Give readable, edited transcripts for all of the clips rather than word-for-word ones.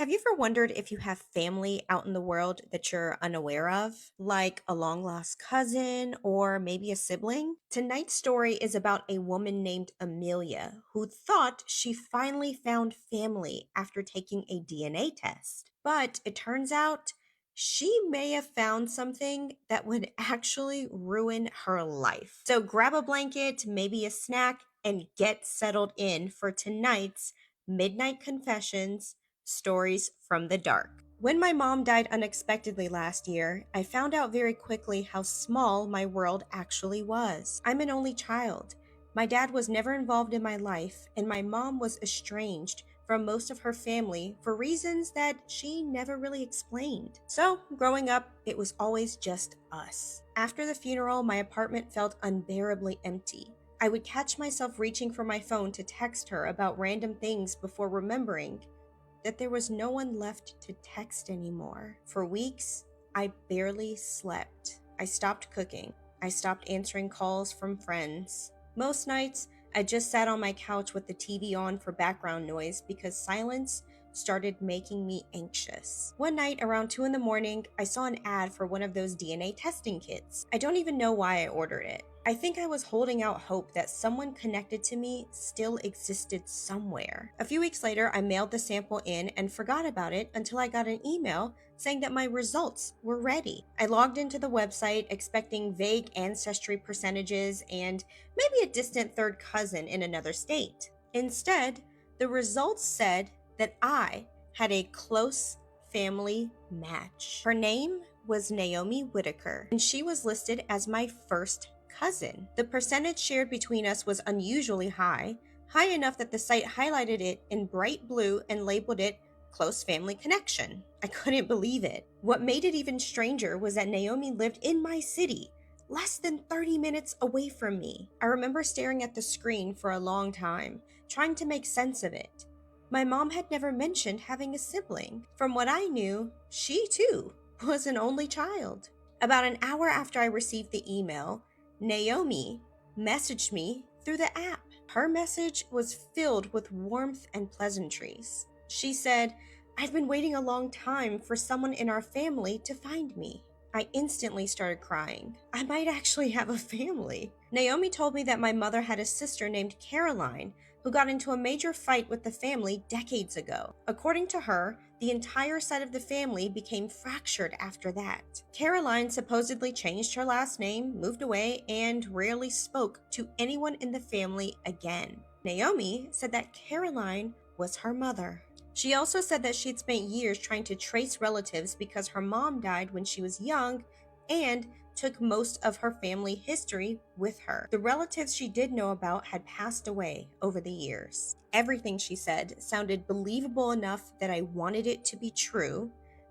Have you ever wondered if you have family out in the world that you're unaware of, like a long lost cousin or maybe a sibling? Tonight's story is about a woman named Amelia who thought she finally found family after taking a DNA test. But it turns out she may have found something that would actually ruin her life. So grab a blanket, maybe a snack, and get settled in for tonight's Midnight Confessions Stories from the Dark. When my mom died unexpectedly last year, I found out very quickly how small my world actually was. I'm an only child. My dad was never involved in my life, and my mom was estranged from most of her family for reasons that she never really explained. So, growing up, it was always just us. After the funeral, my apartment felt unbearably empty. I would catch myself reaching for my phone to text her about random things before remembering that there was no one left to text anymore. For weeks, I barely slept. I stopped cooking. I stopped answering calls from friends. Most nights, I just sat on my couch with the TV on for background noise because silence started making me anxious. One night around 2 in the morning, I saw an ad for one of those DNA testing kits. I don't even know why I ordered it. I think I was holding out hope that someone connected to me still existed somewhere. A few weeks later, I mailed the sample in and forgot about it until I got an email saying that my results were ready. I logged into the website expecting vague ancestry percentages and maybe a distant third cousin in another state. Instead, the results said that I had a close family match. Her name was Naomi Whitaker, and she was listed as my first cousin. The percentage shared between us was unusually high, high enough that the site highlighted it in bright blue and labeled it Close Family Connection. I couldn't believe it. What made it even stranger was that Naomi lived in my city, less than 30 minutes away from me. I remember staring at the screen for a long time, trying to make sense of it. My mom had never mentioned having a sibling. From what I knew, she too was an only child. About an hour after I received the email, Naomi messaged me through the app. Her message was filled with warmth and pleasantries. She said, "I've been waiting a long time for someone in our family to find me." I instantly started crying. I might actually have a family. Naomi told me that my mother had a sister named Caroline who got into a major fight with the family decades ago. According to her, the entire side of the family became fractured after that. Caroline supposedly changed her last name, moved away, and rarely spoke to anyone in the family again. Naomi said that Caroline was her mother. She also said that she'd spent years trying to trace relatives because her mom died when she was young and took most of her family history with her. The relatives she did know about had passed away over the years. Everything she said sounded believable enough that I wanted it to be true,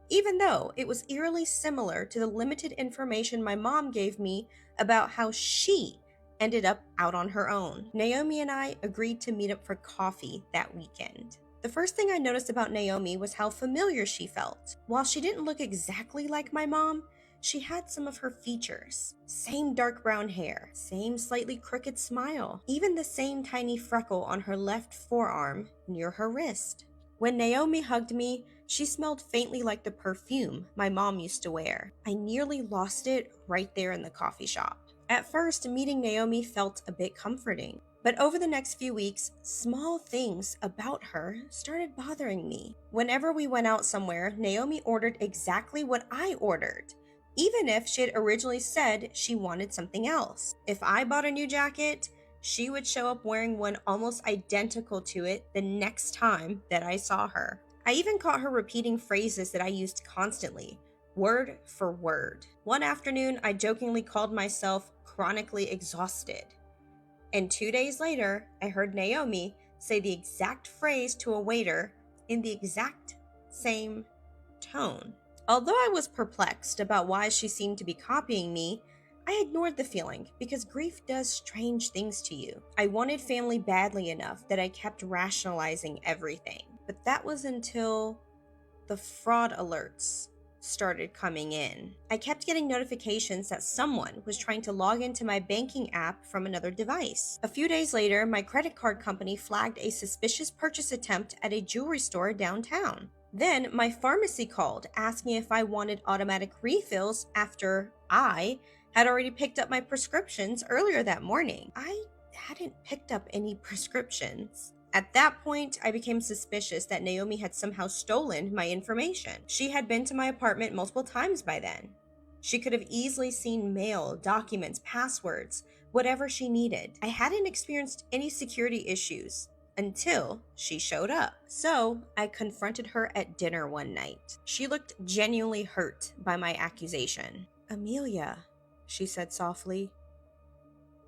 even though it was eerily similar to the limited information my mom gave me about how she ended up out on her own. Naomi and I agreed to meet up for coffee that weekend. The first thing I noticed about Naomi was how familiar she felt. While she didn't look exactly like my mom, she had some of her features. Same dark brown hair, same slightly crooked smile, even the same tiny freckle on her left forearm near her wrist. When Naomi hugged me, she smelled faintly like the perfume my mom used to wear. I nearly lost it right there in the coffee shop. At first, meeting Naomi felt a bit comforting. But over the next few weeks, small things about her started bothering me. Whenever we went out somewhere, Naomi ordered exactly what I ordered, even if she had originally said she wanted something else. If I bought a new jacket, she would show up wearing one almost identical to it the next time that I saw her. I even caught her repeating phrases that I used constantly, word for word. One afternoon, I jokingly called myself chronically exhausted. And 2 days later, I heard Naomi say the exact phrase to a waiter in the exact same tone. Although I was perplexed about why she seemed to be copying me, I ignored the feeling because grief does strange things to you. I wanted family badly enough that I kept rationalizing everything. But that was until the fraud alerts started coming in. I kept getting notifications that someone was trying to log into my banking app from another device. A few days later, my credit card company flagged a suspicious purchase attempt at a jewelry store downtown. Then my pharmacy called asking if I wanted automatic refills after I had already picked up my prescriptions earlier that morning. I hadn't picked up any prescriptions. At that point, I became suspicious that Naomi had somehow stolen my information. She had been to my apartment multiple times by then. She could have easily seen mail, documents, passwords, whatever she needed. I hadn't experienced any security issues until she showed up. So I confronted her at dinner one night. She looked genuinely hurt by my accusation. "Amelia," she said softly,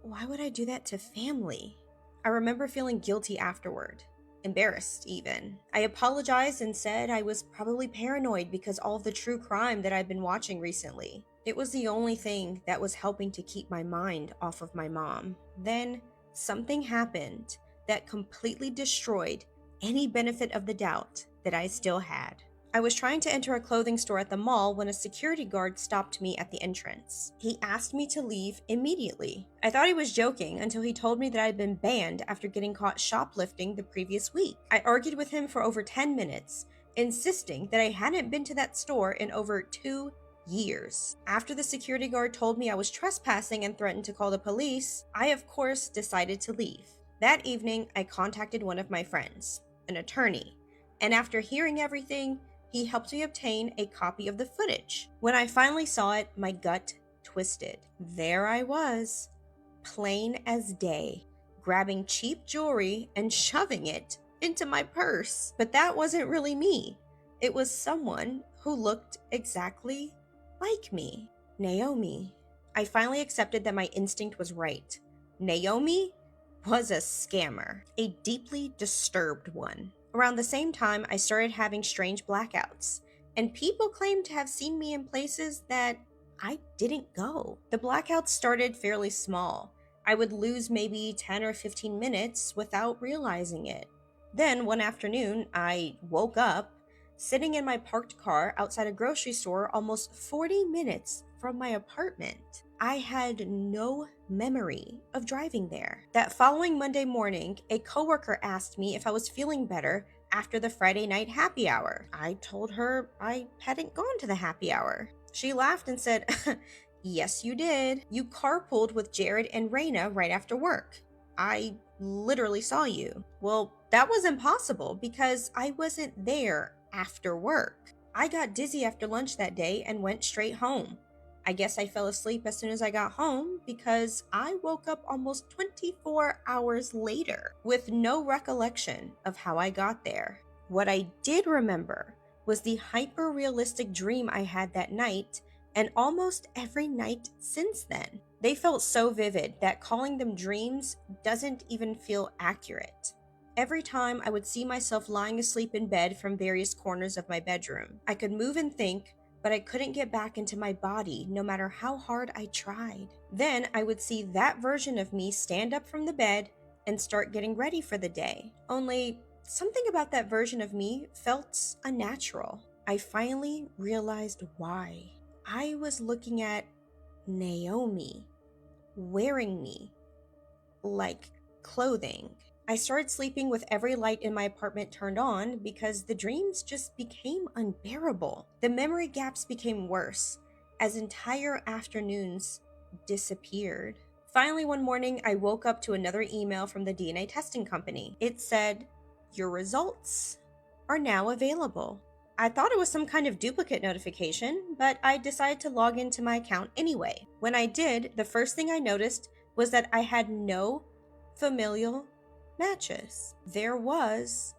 "why would I do that to family?" I remember feeling guilty afterward, embarrassed even. I apologized and said I was probably paranoid because all of the true crime that I'd been watching recently. It was the only thing that was helping to keep my mind off of my mom. Then something happened that completely destroyed any benefit of the doubt that I still had. I was trying to enter a clothing store at the mall when a security guard stopped me at the entrance. He asked me to leave immediately. I thought he was joking until he told me that I had been banned after getting caught shoplifting the previous week. I argued with him for over 10 minutes, insisting that I hadn't been to that store in over 2 years. After the security guard told me I was trespassing and threatened to call the police, I of course decided to leave. That evening, I contacted one of my friends, an attorney, and after hearing everything, he helped me obtain a copy of the footage. When I finally saw it, my gut twisted. There I was, plain as day, grabbing cheap jewelry and shoving it into my purse. But that wasn't really me. It was someone who looked exactly like me. Naomi. I finally accepted that my instinct was right. Naomi was a scammer, a deeply disturbed one. Around the same time, I started having strange blackouts, and people claimed to have seen me in places that I didn't go. The blackouts started fairly small. I would lose maybe 10 or 15 minutes without realizing it. Then, one afternoon, I woke up sitting in my parked car outside a grocery store almost 40 minutes from my apartment. I had no memory of driving there. That following Monday morning, a coworker asked me if I was feeling better after the Friday night happy hour. I told her I hadn't gone to the happy hour. She laughed and said, "Yes, you did. You carpooled with Jared and Raina right after work. I literally saw you." Well, that was impossible because I wasn't there after work. I got dizzy after lunch that day and went straight home. I guess I fell asleep as soon as I got home because I woke up almost 24 hours later with no recollection of how I got there. What I did remember was the hyper-realistic dream I had that night and almost every night since then. They felt so vivid that calling them dreams doesn't even feel accurate. Every time I would see myself lying asleep in bed from various corners of my bedroom. I could move and think, but I couldn't get back into my body no matter how hard I tried. Then I would see that version of me stand up from the bed and start getting ready for the day. Only something about that version of me felt unnatural. I finally realized why. I was looking at Naomi wearing me like clothing. I started sleeping with every light in my apartment turned on because the dreams just became unbearable. The memory gaps became worse as entire afternoons disappeared. Finally, one morning, I woke up to another email from the DNA testing company. It said, "Your results are now available." I thought it was some kind of duplicate notification, but I decided to log into my account anyway. When I did, the first thing I noticed was that I had no familial matches. There was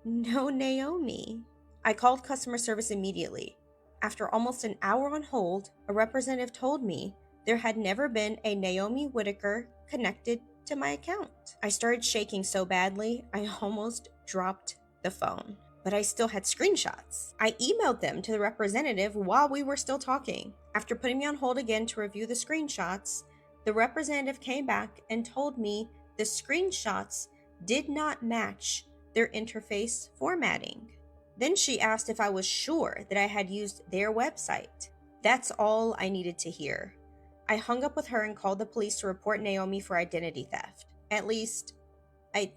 no Naomi. I called customer service immediately. After almost an hour on hold, a representative told me there had never been a Naomi Whitaker connected to my account. I started shaking so badly, I almost dropped the phone. But I still had screenshots. I emailed them to the representative while we were still talking. After putting me on hold again to review the screenshots, the representative came back and told me the screenshots did not match their interface formatting. Then she asked if I was sure that I had used their website. That's all I needed to hear. I hung up with her and called the police to report Naomi for identity theft. At least, I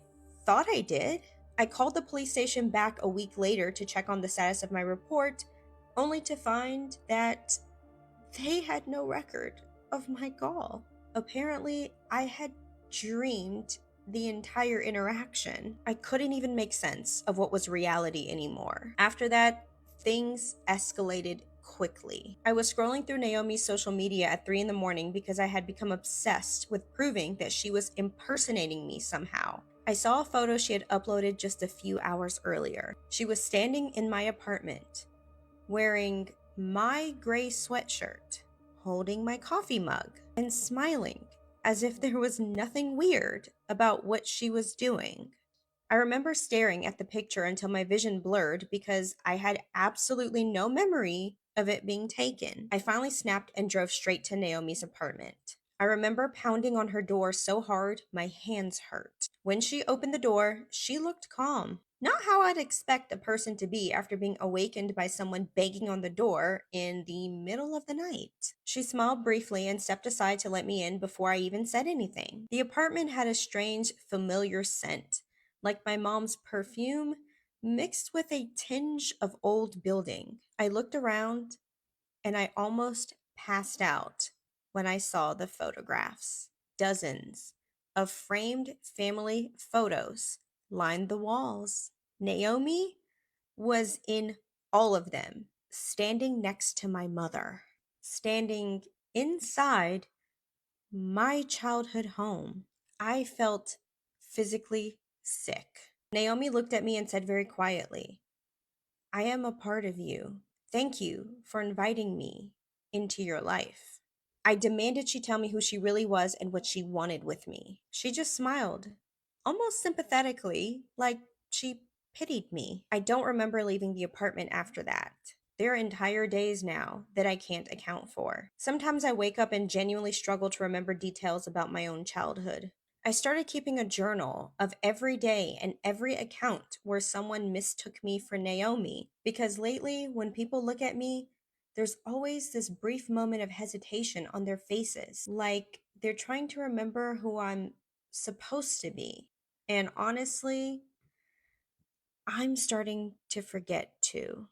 thought I did. I called the police station back a week later to check on the status of my report, only to find that they had no record of my call. Apparently, I had dreamed the entire interaction. I couldn't even make sense of what was reality anymore. After that, things escalated quickly. I was scrolling through Naomi's social media at 3 in the morning because I had become obsessed with proving that she was impersonating me somehow. I saw a photo she had uploaded just a few hours earlier. She was standing in my apartment, wearing my gray sweatshirt, holding my coffee mug, and smiling as if there was nothing weird about what she was doing. I remember staring at the picture until my vision blurred because I had absolutely no memory of it being taken. I finally snapped and drove straight to Naomi's apartment. I remember pounding on her door so hard my hands hurt. When she opened the door, she looked calm. Not how I'd expect a person to be after being awakened by someone banging on the door in the middle of the night. She smiled briefly and stepped aside to let me in before I even said anything. The apartment had a strange, familiar scent, like my mom's perfume mixed with a tinge of old building. I looked around and I almost passed out when I saw the photographs. Dozens of framed family photos lined the walls. Naomi was in all of them, standing next to my mother, standing inside my childhood home. I felt physically sick. Naomi looked at me and said very quietly, "I am a part of you. Thank you for inviting me into your life." I demanded she tell me who she really was and what she wanted with me. She just smiled, almost sympathetically, like she pitied me. I don't remember leaving the apartment after that. There are entire days now that I can't account for. Sometimes I wake up and genuinely struggle to remember details about my own childhood. I started keeping a journal of every day and every account where someone mistook me for Naomi, because lately, when people look at me, there's always this brief moment of hesitation on their faces, like they're trying to remember who I'm supposed to be. And honestly, I'm starting to forget too.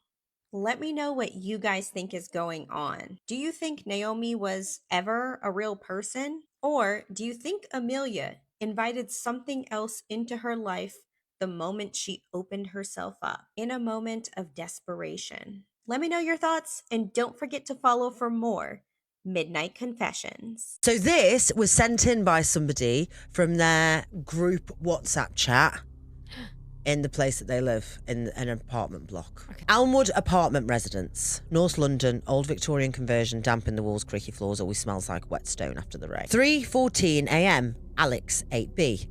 Let me know what you guys think is going on. Do you think Naomi was ever a real person? Or do you think Amelia invited something else into her life the moment she opened herself up in a moment of desperation? Let me know your thoughts and don't forget to follow for more Midnight Confessions. So this was sent in by somebody from their group WhatsApp chat in the place that they live, in an apartment block. Okay. Elmwood apartment residence, North London, old Victorian conversion, damp in the walls, creaky floors, always smells like wet stone after the rain. 3:14 a.m, Alex 8B.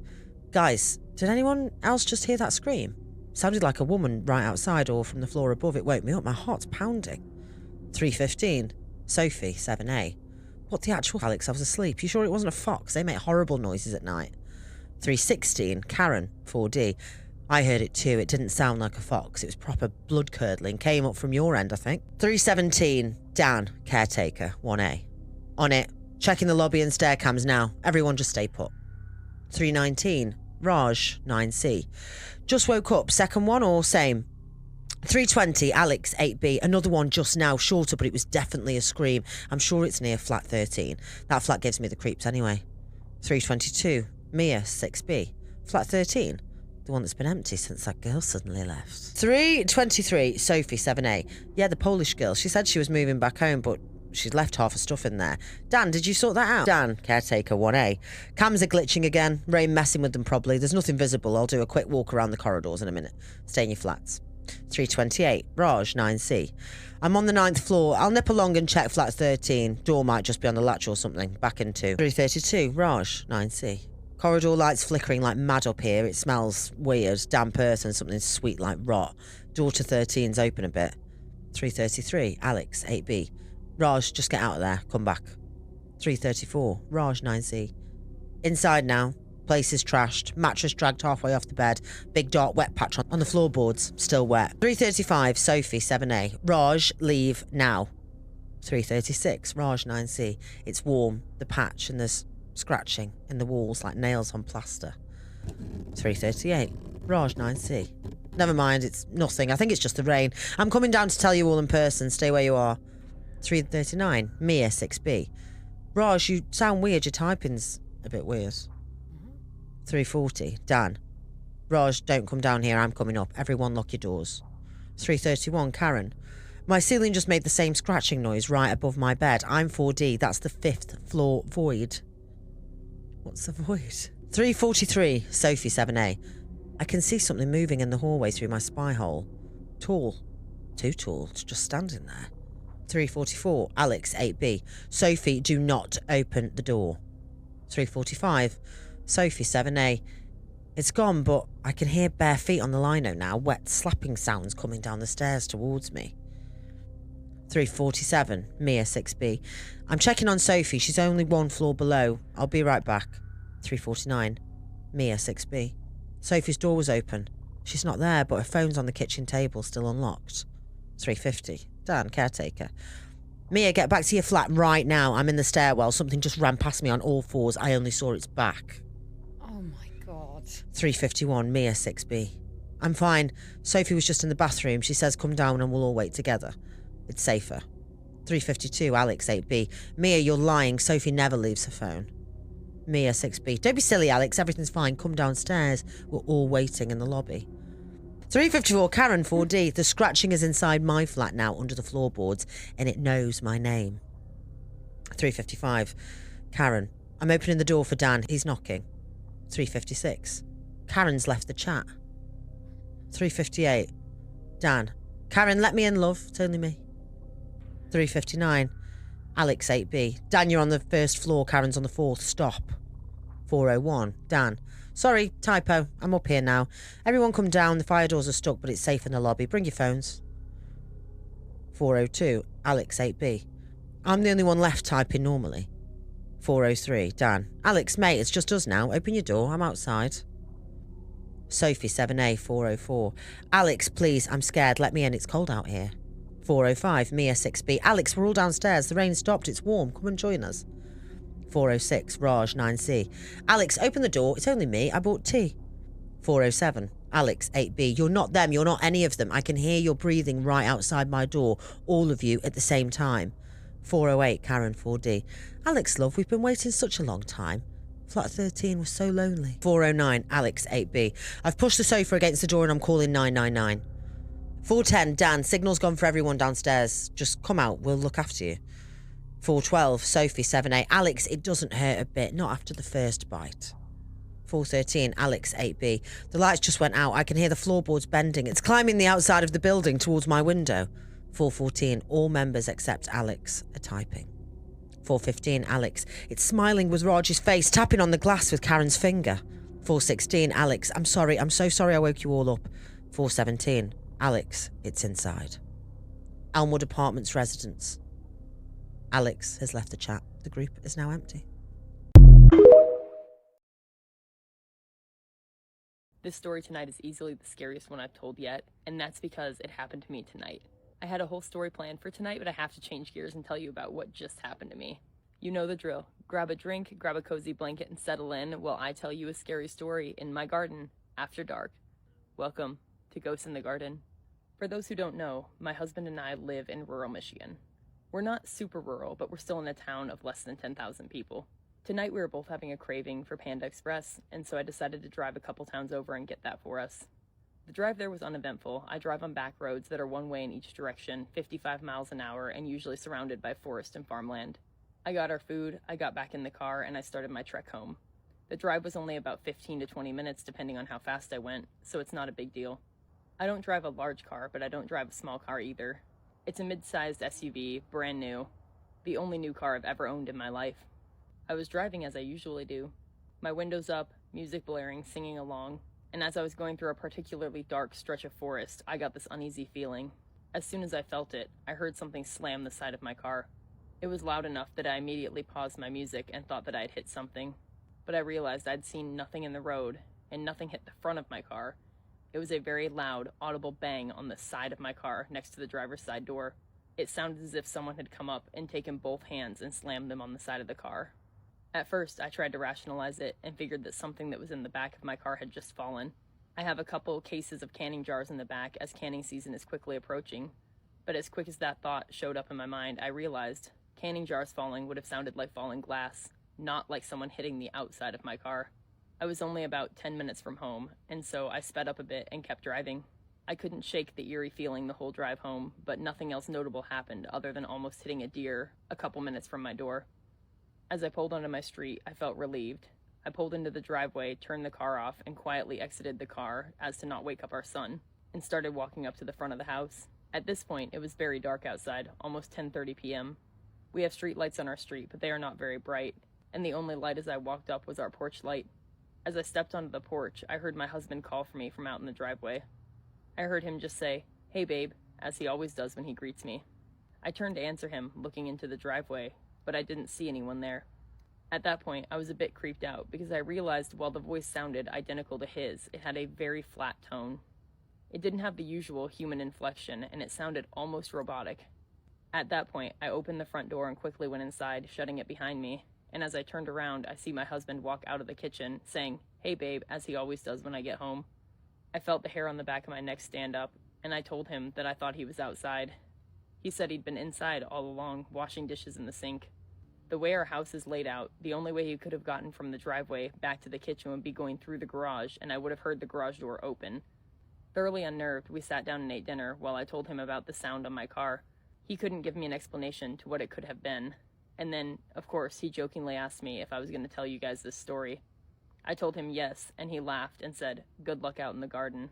Guys, did anyone else just hear that scream? Sounded like a woman right outside or from the floor above. It woke me up, my heart's pounding. 3:15, Sophie 7A. What the actual, Alex, I was asleep. You sure it wasn't a fox? They make horrible noises at night. 3:16, Karen 4D. I heard it too. It didn't sound like a fox. It was proper blood curdling. Came up from your end, I think. 3:17, Dan, caretaker, 1A. On it. Checking the lobby and stair cams now. Everyone just stay put. 3:19, Raj, 9C. Just woke up. Second one or same? 3:20, Alex, 8B. Another one just now, shorter, but it was definitely a scream. I'm sure it's near flat 13. That flat gives me the creeps anyway. 3:22, Mia, 6B. Flat 13. The one that's been empty since that girl suddenly left. 3:23, Sophie, 7A. Yeah, the Polish girl. She said she was moving back home, but she'd left half her stuff in there. Dan, did you sort that out? Dan, caretaker, 1A. Cams are glitching again. Rain messing with them probably. There's nothing visible. I'll do a quick walk around the corridors in a minute. Stay in your flats. 3:28, Raj, 9C. I'm on the 9th floor. I'll nip along and check flat 13. Door might just be on the latch or something. Back into 3:32, Raj, 9C. Corridor lights flickering like mad up here. It smells weird, damp earth and something sweet like rot. Door to 13's open a bit. 3:33, Alex, 8B. Raj, just get out of there. Come back. 3:34, Raj, 9C. Inside now. Place is trashed. Mattress dragged halfway off the bed. Big dark wet patch on the floorboards. Still wet. 3:35, Sophie, 7A. Raj, leave now. 3:36, Raj, 9C. It's warm. The patch and there's scratching in the walls like nails on plaster. 3:38, Raj 9C. Never mind, it's nothing. I think it's just the rain. I'm coming down to tell you all in person. Stay where you are. 339. Mia 6B. Raj, you sound weird. Your typing's a bit weird. 340. Dan. Raj, don't come down here. I'm coming up. Everyone lock your doors. 331. Karen. My ceiling just made the same scratching noise right above my bed. I'm 4D. That's the 5th floor void. What's the void? 343. Sophie 7A. I can see something moving in the hallway through my spy hole. Tall. Too tall. It's just standing there. 344. Alex 8B. Sophie, do not open the door. 345. Sophie 7A. It's gone, but I can hear bare feet on the lino now. Wet slapping sounds coming down the stairs towards me. 347. Mia 6B. I'm checking on Sophie. She's only 1 floor below. I'll be right back. 349. Mia 6B. Sophie's door was open. She's not there, but her phone's on the kitchen table, still unlocked. 350. Dan, caretaker. Mia, get back to your flat right now. I'm in the stairwell. Something just ran past me on all fours. I only saw its back. Oh my God. 351. Mia 6B. I'm fine. Sophie was just in the bathroom. She says come down and we'll all wait together. It's safer. 352. Alex 8B. Mia, you're lying. Sophie never leaves her phone. Mia 6B. Don't be silly, Alex. Everything's fine. Come downstairs. We're all waiting in the lobby. 354. Karen 4D. The scratching is inside my flat now under the floorboards and it knows my name. 355. Karen. I'm opening the door for Dan. He's knocking. 356. Karen's left the chat. 358. Dan. Karen, let me in, love. It's only me. 359. Alex 8B. Dan, you're on the 1st floor. Karen's on the 4th. Stop. 401. Dan. Sorry, typo. I'm up here now. Everyone come down. The fire doors are stuck, but it's safe in the lobby. Bring your phones. 402. Alex 8B. I'm the only one left typing normally. 403. Dan. Alex, mate, it's just us now. Open your door. I'm outside. Sophie 7A. 404. Alex, please. I'm scared. Let me in. It's cold out here. 405. Mia 6B. Alex, we're all downstairs. The rain stopped. It's warm. Come and join us. 406. Raj 9C. Alex, open the door. It's only me. I bought tea. 407. Alex 8B. You're not them. You're not any of them. I can hear your breathing right outside my door. All of you at the same time. 408. Karen 4D. Alex, love, we've been waiting such a long time. Flat 13 was so lonely. 409. Alex 8B. I've pushed the sofa against the door and I'm calling 999. 410. Dan, signal's gone for everyone downstairs. Just come out. We'll look after you. 412. Sophie 7A. Alex, it doesn't hurt a bit. Not after the first bite. 413. Alex 8B. The lights just went out. I can hear the floorboards bending. It's climbing the outside of the building towards my window. 414. All members except Alex are typing. 415. Alex. It's smiling with Raj's face, tapping on the glass with Karen's finger. 416. Alex. I'm sorry. I'm so sorry I woke you all up. 417. Alex. It's inside. Elmwood Apartments residence. Alex has left the chat. The group is now empty. This story tonight is easily the scariest one I've told yet, and that's because it happened to me tonight. I had a whole story planned for tonight, but I have to change gears and tell you about what just happened to me. You know the drill. Grab a drink, grab a cozy blanket, and settle in while I tell you a scary story in my garden after dark. Welcome to Ghosts in the Garden. For those who don't know, my husband and I live in rural Michigan. We're not super rural, but we're still in a town of less than 10,000 people. Tonight we were both having a craving for Panda Express, and so I decided to drive a couple towns over and get that for us. The drive there was uneventful. I drive on back roads that are one way in each direction, 55 miles an hour, and usually surrounded by forest and farmland. I got our food, I got back in the car, and I started my trek home. The drive was only about 15 to 20 minutes depending on how fast I went, so it's not a big deal. I don't drive a large car, but I don't drive a small car either. It's a mid-sized SUV, brand new. The only new car I've ever owned in my life. I was driving as I usually do. My windows up, music blaring, singing along. And as I was going through a particularly dark stretch of forest, I got this uneasy feeling. As soon as I felt it, I heard something slam the side of my car. It was loud enough that I immediately paused my music and thought that I had hit something. But I realized I'd seen nothing in the road, and nothing hit the front of my car. It was a very loud, audible bang on the side of my car next to the driver's side door. It sounded as if someone had come up and taken both hands and slammed them on the side of the car. At first, I tried to rationalize it and figured that something that was in the back of my car had just fallen. I have a couple cases of canning jars in the back as canning season is quickly approaching. But as quick as that thought showed up in my mind, I realized canning jars falling would have sounded like falling glass, not like someone hitting the outside of my car. I was only about 10 minutes from home, and so I sped up a bit and kept driving. I couldn't shake the eerie feeling the whole drive home, but nothing else notable happened other than almost hitting a deer a couple minutes from my door. As I pulled onto my street, I felt relieved. I pulled into the driveway, turned the car off, and quietly exited the car as to not wake up our son, and started walking up to the front of the house. At this point, it was very dark outside, almost 10:30 p.m. We have street lights on our street, but they are not very bright, and the only light as I walked up was our porch light. As I stepped onto the porch, I heard my husband call for me from out in the driveway. I heard him just say, "Hey babe," as he always does when he greets me. I turned to answer him, looking into the driveway, but I didn't see anyone there. At that point, I was a bit creeped out because I realized while the voice sounded identical to his, it had a very flat tone. It didn't have the usual human inflection, and it sounded almost robotic. At that point, I opened the front door and quickly went inside, shutting it behind me, and as I turned around, I see my husband walk out of the kitchen, saying, "Hey babe," as he always does when I get home. I felt the hair on the back of my neck stand up, and I told him that I thought he was outside. He said he'd been inside all along, washing dishes in the sink. The way our house is laid out, the only way he could have gotten from the driveway back to the kitchen would be going through the garage, and I would have heard the garage door open. Thoroughly unnerved, we sat down and ate dinner while I told him about the sound on my car. He couldn't give me an explanation to what it could have been. And then, of course, he jokingly asked me if I was going to tell you guys this story. I told him yes, and he laughed and said, "Good luck out in the garden."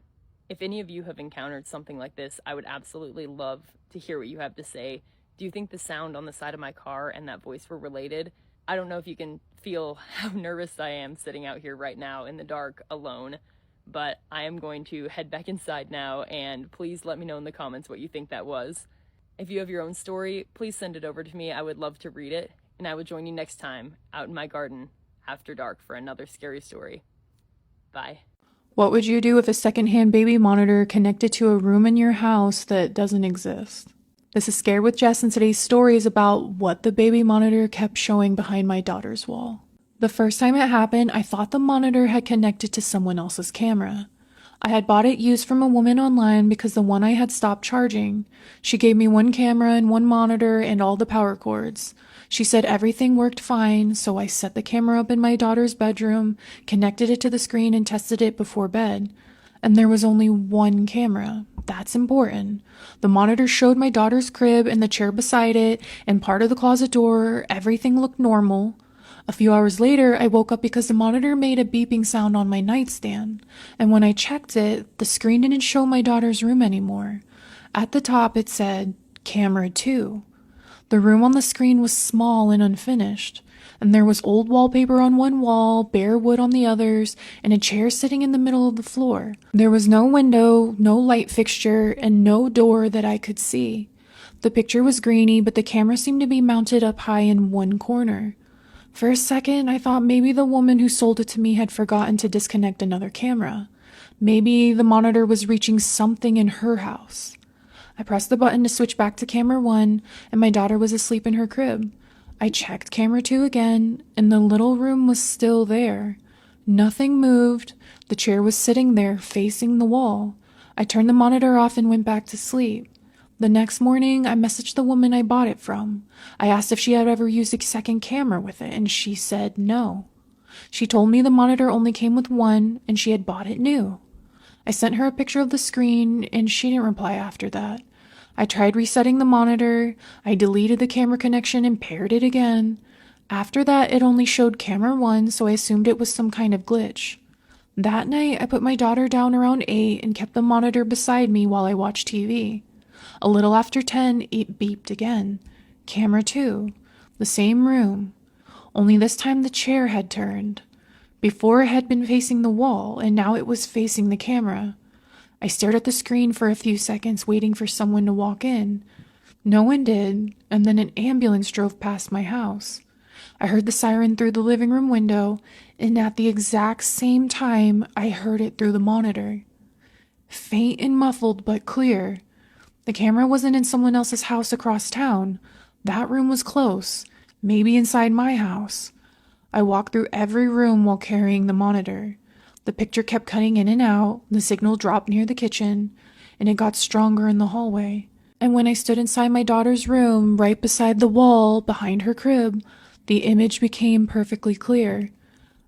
If any of you have encountered something like this, I would absolutely love to hear what you have to say. Do you think the sound on the side of my car and that voice were related? I don't know if you can feel how nervous I am sitting out here right now in the dark alone, but I am going to head back inside now, and please let me know in the comments what you think that was. If you have your own story, please send it over to me. I would love to read it, and I will join you next time out in my garden after dark for another scary story. Bye. What would you do if a secondhand baby monitor connected to a room in your house that doesn't exist? This is Scared with Jess, and today's story is about what the baby monitor kept showing behind my daughter's wall. The first time it happened, I thought the monitor had connected to someone else's camera. I had bought it used from a woman online because the one I had stopped charging. She gave me one camera and one monitor and all the power cords. She said everything worked fine, so I set the camera up in my daughter's bedroom, connected it to the screen, and tested it before bed. And there was only one camera. That's important. The monitor showed my daughter's crib and the chair beside it and part of the closet door. Everything looked normal. A few hours later, I woke up because the monitor made a beeping sound on my nightstand. And when I checked it, the screen didn't show my daughter's room anymore. At the top, it said, "Camera 2. The room on the screen was small and unfinished, and there was old wallpaper on one wall, bare wood on the others, and a chair sitting in the middle of the floor. There was no window, no light fixture, and no door that I could see. The picture was grainy, but the camera seemed to be mounted up high in one corner. For a second, I thought maybe the woman who sold it to me had forgotten to disconnect another camera. Maybe the monitor was reaching something in her house. I pressed the button to switch back to camera 1, and my daughter was asleep in her crib. I checked camera 2 again, and the little room was still there. Nothing moved. The chair was sitting there, facing the wall. I turned the monitor off and went back to sleep. The next morning, I messaged the woman I bought it from. I asked if she had ever used a second camera with it, and she said no. She told me the monitor only came with one, and she had bought it new. I sent her a picture of the screen, and she didn't reply after that. I tried resetting the monitor. I deleted the camera connection and paired it again. After that, it only showed camera 1, so I assumed it was some kind of glitch. That night, I put my daughter down around 8 and kept the monitor beside me while I watched TV. A little after 10, it beeped again. Camera 2. The same room. Only this time the chair had turned. Before it had been facing the wall, and now it was facing the camera. I stared at the screen for a few seconds, waiting for someone to walk in. No one did, and then an ambulance drove past my house. I heard the siren through the living room window, and at the exact same time, I heard it through the monitor. Faint and muffled, but clear. The camera wasn't in someone else's house across town. That room was close, maybe inside my house. I walked through every room while carrying the monitor. The picture kept cutting in and out, the signal dropped near the kitchen, and it got stronger in the hallway. And when I stood inside my daughter's room, right beside the wall behind her crib, the image became perfectly clear.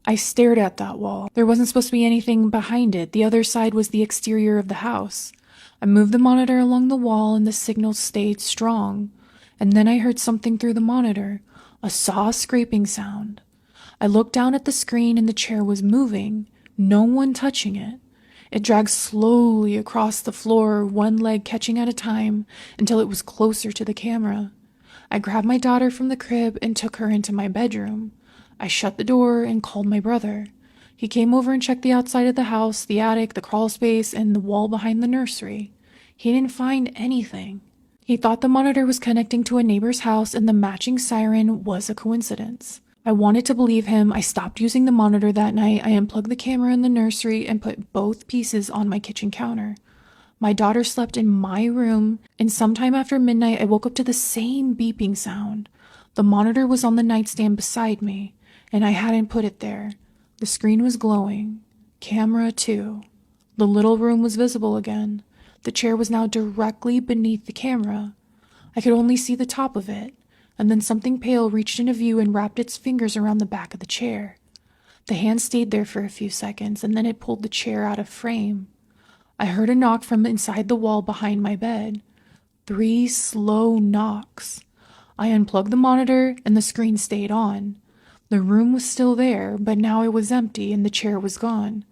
I stared at that wall. There wasn't supposed to be anything behind it. The other side was the exterior of the house. I moved the monitor along the wall and the signal stayed strong. And then I heard something through the monitor, a saw scraping sound. I looked down at the screen and the chair was moving, no one touching it. It dragged slowly across the floor, one leg catching at a time, until it was closer to the camera. I grabbed my daughter from the crib and took her into my bedroom. I shut the door and called my brother. He came over and checked the outside of the house, the attic, the crawl space, and the wall behind the nursery. He didn't find anything. He thought the monitor was connecting to a neighbor's house and the matching siren was a coincidence. I wanted to believe him. I stopped using the monitor that night. I unplugged the camera in the nursery and put both pieces on my kitchen counter. My daughter slept in my room, and sometime after midnight, I woke up to the same beeping sound. The monitor was on the nightstand beside me, and I hadn't put it there. The screen was glowing. Camera too. The little room was visible again. The chair was now directly beneath the camera. I could only see the top of it, and then something pale reached into view and wrapped its fingers around the back of the chair. The hand stayed there for a few seconds, and then it pulled the chair out of frame. I heard a knock from inside the wall behind my bed. 3 slow knocks. I unplugged the monitor, and the screen stayed on. The room was still there, but now it was empty, and the chair was gone.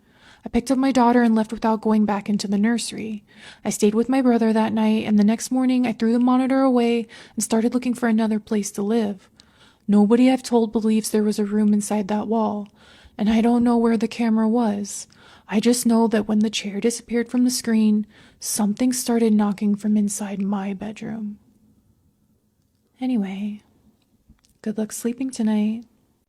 I picked up my daughter and left without going back into the nursery. I stayed with my brother that night, and the next morning I threw the monitor away and started looking for another place to live. Nobody I've told believes there was a room inside that wall, and I don't know where the camera was. I just know that when the chair disappeared from the screen, something started knocking from inside my bedroom. Anyway, good luck sleeping tonight.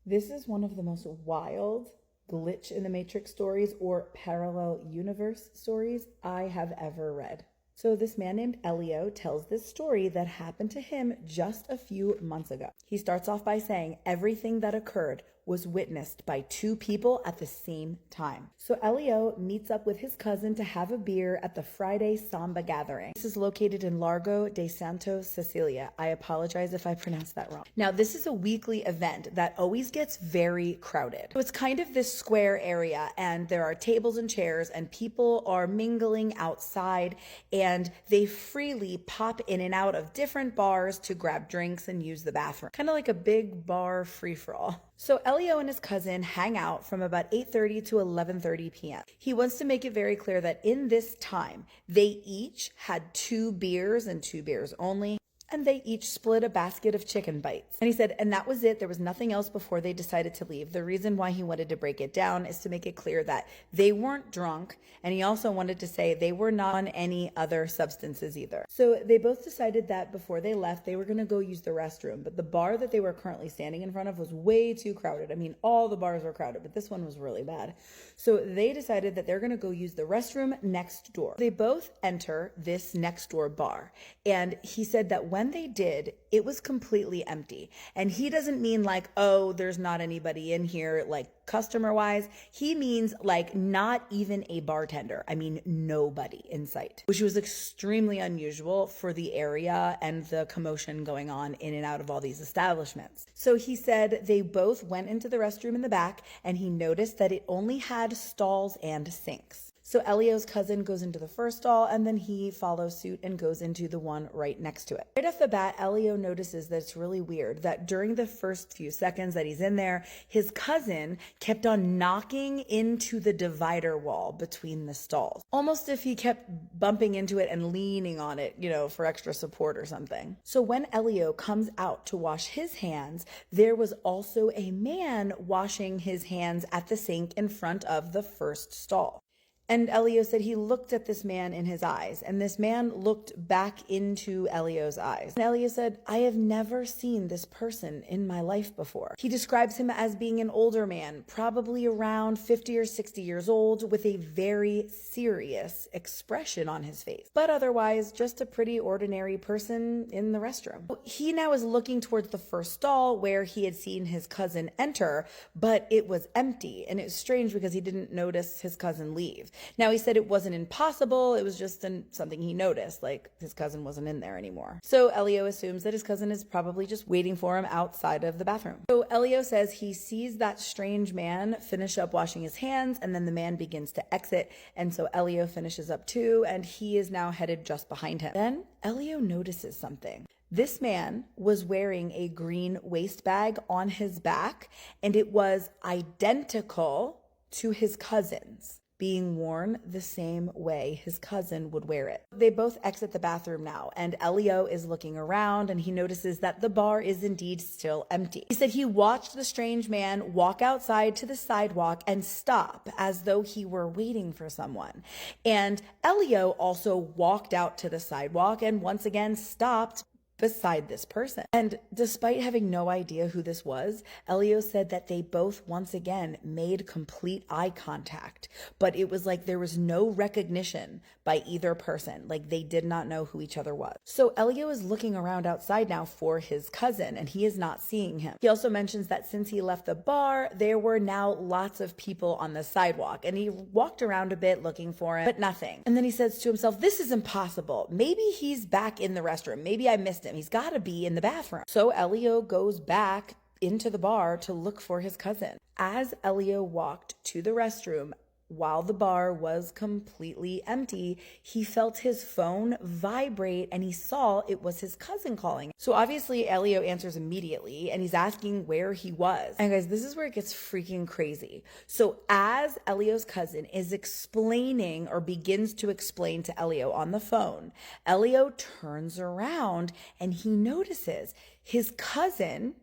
This is one of the most wild glitch in the Matrix stories or parallel universe stories I have ever read. So this man named Elio tells this story that happened to him just a few months ago. He starts off by saying everything that occurred was witnessed by 2 people at the same time. So Elio meets up with his cousin to have a beer at the Friday Samba gathering. This is located in Largo de Santo Cecilia. I apologize if I pronounced that wrong. Now, this is a weekly event that always gets very crowded. So it's kind of this square area, and there are tables and chairs, and people are mingling outside, and they freely pop in and out of different bars to grab drinks and use the bathroom. Kind of like a big bar free-for-all. So Elio and his cousin hang out from about 8:30 to 11:30 p.m. He wants to make it very clear that in this time, they each had 2 beers and 2 beers only, and they each split a basket of chicken bites. And he said, and that was it. There was nothing else before they decided to leave. The reason why he wanted to break it down is to make it clear that they weren't drunk, and he also wanted to say they were not on any other substances either. So they both decided that before they left, they were going to go use the restroom, but the bar that they were currently standing in front of was way too crowded. I mean, all the bars were crowded, but this one was really bad. So they decided that they're going to go use the restroom next door. They both enter this next door bar, and he said that when they did, it was completely empty. And he doesn't mean like, oh, there's not anybody in here, like customer wise. He means like not even a bartender. I mean, nobody in sight, which was extremely unusual for the area and the commotion going on in and out of all these establishments. So he said they both went into the restroom in the back, and he noticed that it only had stalls and sinks. So Elio's cousin goes into the first stall, and then he follows suit and goes into the one right next to it. Right off the bat, Elio notices that it's really weird that during the first few seconds that he's in there, his cousin kept on knocking into the divider wall between the stalls, almost if he kept bumping into it and leaning on it, for extra support or something. So when Elio comes out to wash his hands, there was also a man washing his hands at the sink in front of the first stall. And Elio said he looked at this man in his eyes, and this man looked back into Elio's eyes. And Elio said, I have never seen this person in my life before. He describes him as being an older man, probably around 50 or 60 years old, with a very serious expression on his face, but otherwise just a pretty ordinary person in the restroom. He now is looking towards the first stall where he had seen his cousin enter, but it was empty, and it was strange because he didn't notice his cousin leave. Now, he said it wasn't impossible, it was just something he noticed, like his cousin wasn't in there anymore. So Elio assumes that his cousin is probably just waiting for him outside of the bathroom. So Elio says he sees that strange man finish up washing his hands, and then the man begins to exit, and so Elio finishes up too, and he is now headed just behind him. Then Elio notices something. This man was wearing a green waist bag on his back, and it was identical to his cousin's, being worn the same way his cousin would wear it. They both exit the bathroom now, and Elio is looking around, and he notices that the bar is indeed still empty. He said he watched the strange man walk outside to the sidewalk and stop as though he were waiting for someone. And Elio also walked out to the sidewalk and once again stopped beside this person. And despite having no idea who this was, Elio said that they both once again made complete eye contact, but it was like there was no recognition by either person. Like they did not know who each other was. So Elio is looking around outside now for his cousin, and he is not seeing him. He also mentions that since he left the bar, there were now lots of people on the sidewalk, and he walked around a bit looking for him, but nothing. And then he says to himself, this is impossible. Maybe he's back in the restroom. Maybe I missed him. He's got to be in the bathroom. So Elio goes back into the bar to look for his cousin. As Elio walked to the restroom, while the bar was completely empty, he felt his phone vibrate and he saw it was his cousin calling. So obviously Elio answers immediately and he's asking where he was. And guys, this is where it gets freaking crazy. So as Elio's cousin is explaining or begins to explain to Elio on the phone, Elio turns around and he notices his cousin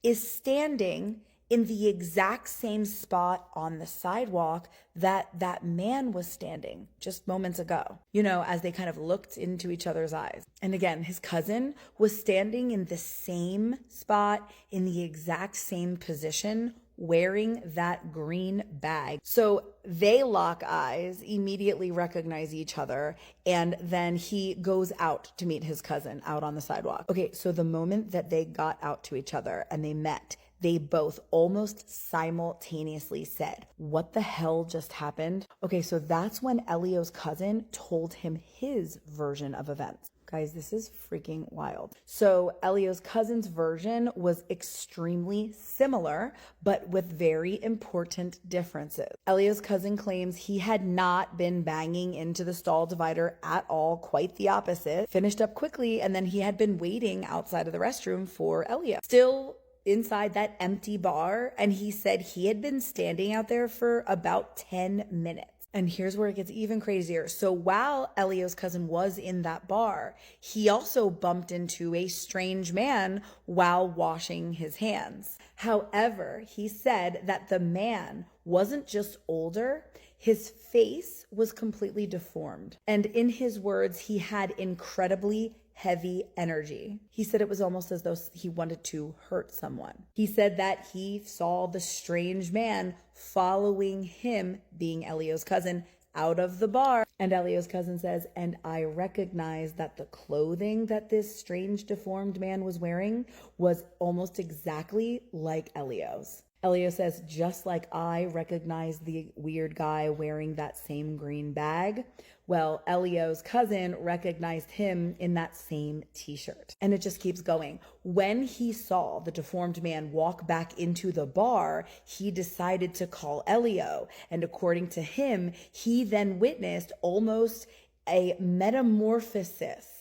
is standing in the exact same spot on the sidewalk that man was standing just moments ago, you know, as they kind of looked into each other's eyes. And again, his cousin was standing in the same spot in the exact same position, wearing that green bag. So they lock eyes, immediately recognize each other, and then he goes out to meet his cousin out on the sidewalk. Okay, so the moment that they got out to each other and they met, they both almost simultaneously said, what the hell just happened? Okay, so that's when Elio's cousin told him his version of events. Guys, this is freaking wild. So Elio's cousin's version was extremely similar, but with very important differences. Elio's cousin claims he had not been banging into the stall divider at all, quite the opposite. Finished up quickly, and then he had been waiting outside of the restroom for Elio. Still inside that empty bar, and he said he had been standing out there for about 10 minutes. And here's where it gets even crazier. So while Elio's cousin was in that bar, he also bumped into a strange man while washing his hands. However, he said that the man wasn't just older, his face was completely deformed. And in his words, he had incredibly heavy energy. He said it was almost as though he wanted to hurt someone. He said that he saw the strange man following him, being Elio's cousin, out of the bar. And Elio's cousin says, and I recognized that the clothing that this strange deformed man was wearing was almost exactly like Elio's. Elio says, just like I recognized the weird guy wearing that same green bag, well, Elio's cousin recognized him in that same t-shirt. And it just keeps going. When he saw the deformed man walk back into the bar, he decided to call Elio. And according to him, he then witnessed almost a metamorphosis.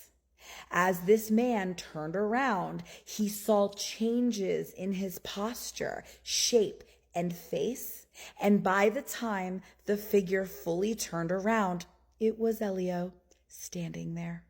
As this man turned around, he saw changes in his posture, shape, and face. And by the time the figure fully turned around, it was Elio standing there.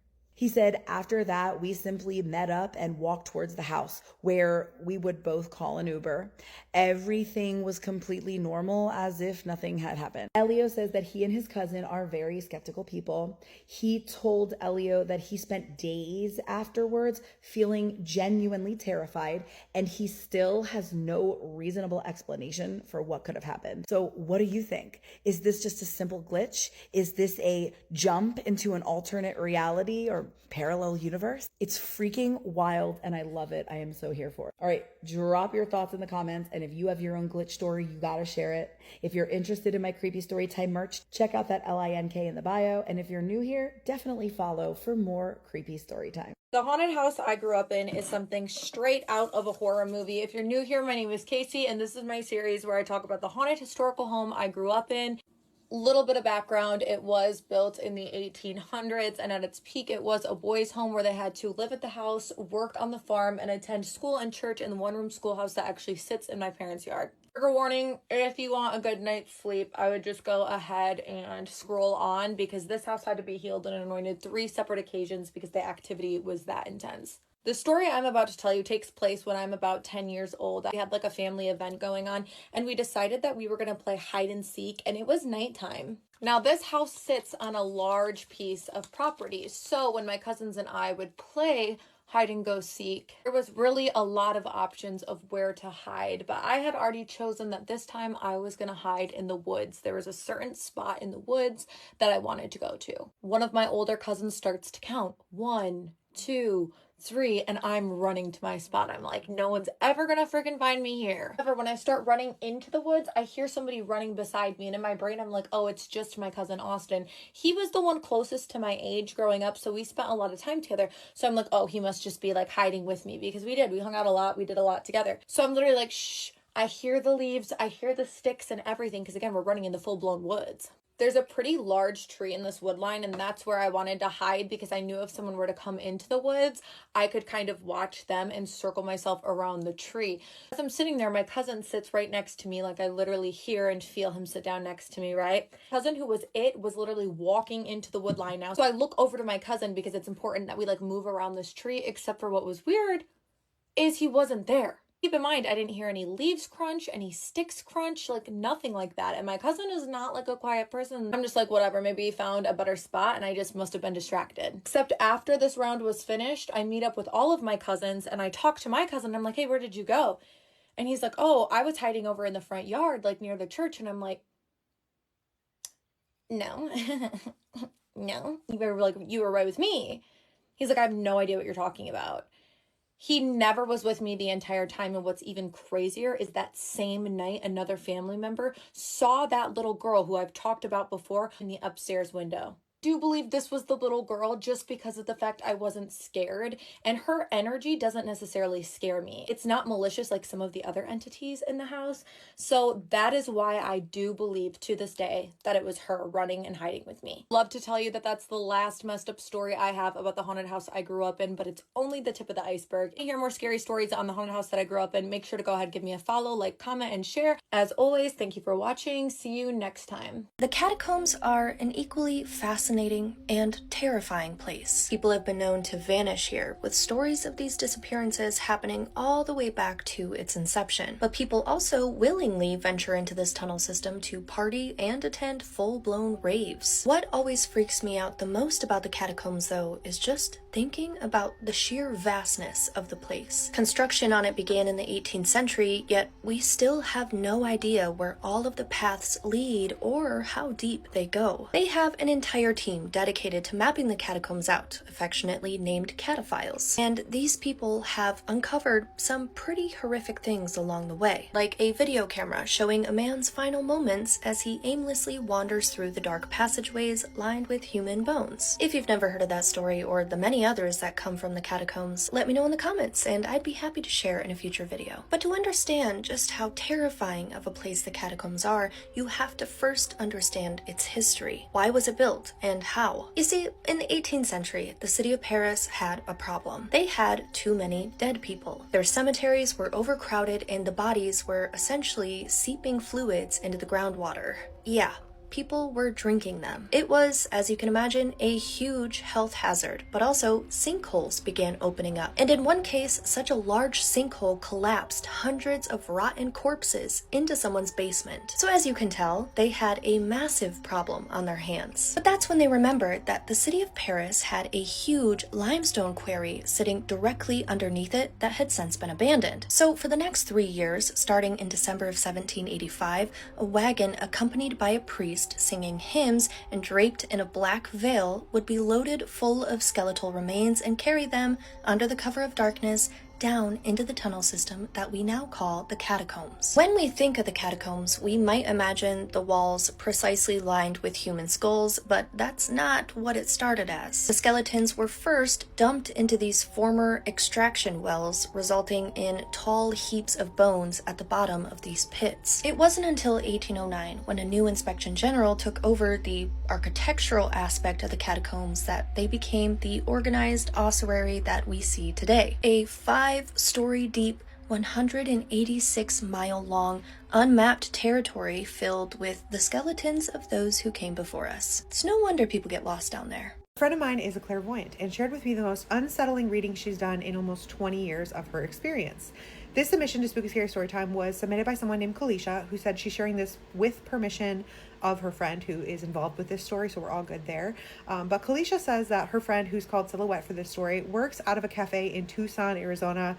He said, after that, we simply met up and walked towards the house where we would both call an Uber. Everything was completely normal, as if nothing had happened. Elio says that he and his cousin are very skeptical people. He told Elio that he spent days afterwards feeling genuinely terrified, and he still has no reasonable explanation for what could have happened. So what do you think? Is this just a simple glitch? Is this a jump into an alternate reality or parallel universe? It's freaking wild and I love it. I am so here for it. All right, drop your thoughts in the comments, and if you have your own glitch story, you gotta share it. If you're interested in my Creepy Storytime merch, check out that LINK in the bio, and if you're new here, definitely follow for more Creepy Storytime. The haunted house I grew up in is something straight out of a horror movie. If you're new here, my name is Casey, and this is my series where I talk about the haunted historical home I grew up in. Little bit of background, it was built in the 1800s, and at its peak it was a boys' home where they had to live at the house, work on the farm, and attend school and church in the one-room schoolhouse that actually sits in my parents' yard. Trigger warning, if you want a good night's sleep, I would just go ahead and scroll on, because this house had to be healed and anointed 3 separate occasions because the activity was that intense. The story I'm about to tell you takes place when I'm about 10 years old. We had like a family event going on, and we decided that we were going to play hide and seek, and it was nighttime. Now, this house sits on a large piece of property, so when my cousins and I would play hide and go seek, there was really a lot of options of where to hide, but I had already chosen that this time I was going to hide in the woods. There was a certain spot in the woods that I wanted to go to. One of my older cousins starts to count 1, 2, 3, and I'm running to my spot. I'm like, no one's ever gonna freaking find me here. However, when I start running into the woods, I hear somebody running beside me, and in my brain I'm like, oh, it's just my cousin Austin. He was the one closest to my age growing up, so we spent a lot of time together. So I'm like, oh, he must just be like hiding with me, because we hung out a lot, we did a lot together. So I'm literally like, shh. I hear the leaves, I hear the sticks and everything, because again, we're running in the full-blown woods. There's a pretty large tree in this wood line, and that's where I wanted to hide, because I knew if someone were to come into the woods, I could kind of watch them and circle myself around the tree. As I'm sitting there, my cousin sits right next to me. Like, I literally hear and feel him sit down next to me, right? Cousin who was literally walking into the wood line now. So I look over to my cousin, because it's important that we like move around this tree, except for what was weird is he wasn't there. Keep in mind, I didn't hear any leaves crunch, any sticks crunch, like nothing like that. And my cousin is not like a quiet person. I'm just like, whatever, maybe he found a better spot and I just must have been distracted. Except after this round was finished, I meet up with all of my cousins and I talk to my cousin. I'm like, hey, where did you go? And he's like, oh, I was hiding over in the front yard, like near the church. And I'm like, no, no, you were right with me. He's like, I have no idea what you're talking about. He never was with me the entire time, and what's even crazier is that same night, another family member saw that little girl who I've talked about before in the upstairs window. I do believe this was the little girl just because of the fact I wasn't scared, and her energy doesn't necessarily scare me. It's not malicious like some of the other entities in the house, so that is why I do believe to this day that it was her running and hiding with me. Love to tell you that that's the last messed up story I have about the haunted house I grew up in, but it's only the tip of the iceberg. If you hear more scary stories on the haunted house that I grew up in, make sure to go ahead and give me a follow, like, comment, and share. As always, thank you for watching. See you next time. The catacombs are an equally fascinating and terrifying place. People have been known to vanish here, with stories of these disappearances happening all the way back to its inception. But people also willingly venture into this tunnel system to party and attend full-blown raves. What always freaks me out the most about the catacombs, though, is just thinking about the sheer vastness of the place. Construction on it began in the 18th century, yet we still have no idea where all of the paths lead or how deep they go. They have an entire team dedicated to mapping the catacombs out, affectionately named cataphiles. And these people have uncovered some pretty horrific things along the way, like a video camera showing a man's final moments as he aimlessly wanders through the dark passageways lined with human bones. If you've never heard of that story or the many others that come from the catacombs, let me know in the comments and I'd be happy to share in a future video. But to understand just how terrifying of a place the catacombs are, you have to first understand its history. Why was it built and how? You see, in the 18th century, the city of Paris had a problem. They had too many dead people. Their cemeteries were overcrowded and the bodies were essentially seeping fluids into the groundwater. Yeah. people were drinking them. It was, as you can imagine, a huge health hazard, but also sinkholes began opening up. And in one case, such a large sinkhole collapsed hundreds of rotten corpses into someone's basement. So as you can tell, they had a massive problem on their hands. But that's when they remembered that the city of Paris had a huge limestone quarry sitting directly underneath it that had since been abandoned. So for the next 3 years, starting in December of 1785, a wagon accompanied by a priest singing hymns and draped in a black veil would be loaded full of skeletal remains and carry them under the cover of darkness down into the tunnel system that we now call the catacombs. When we think of the catacombs, we might imagine the walls precisely lined with human skulls, but that's not what it started as. The skeletons were first dumped into these former extraction wells, resulting in tall heaps of bones at the bottom of these pits. It wasn't until 1809, when a new inspection general took over the architectural aspect of the catacombs, that they became the organized ossuary that we see today. A 5-story deep, 186-mile-long, unmapped territory filled with the skeletons of those who came before us. It's no wonder people get lost down there. A friend of mine is a clairvoyant and shared with me the most unsettling reading she's done in almost 20 years of her experience. This submission to Spooky Scary Storytime was submitted by someone named Kalisha, who said she's sharing this with permission of her friend who is involved with this story, so we're all good there. But Kalisha says that her friend, who's called Silhouette for this story, works out of a cafe in Tucson, Arizona,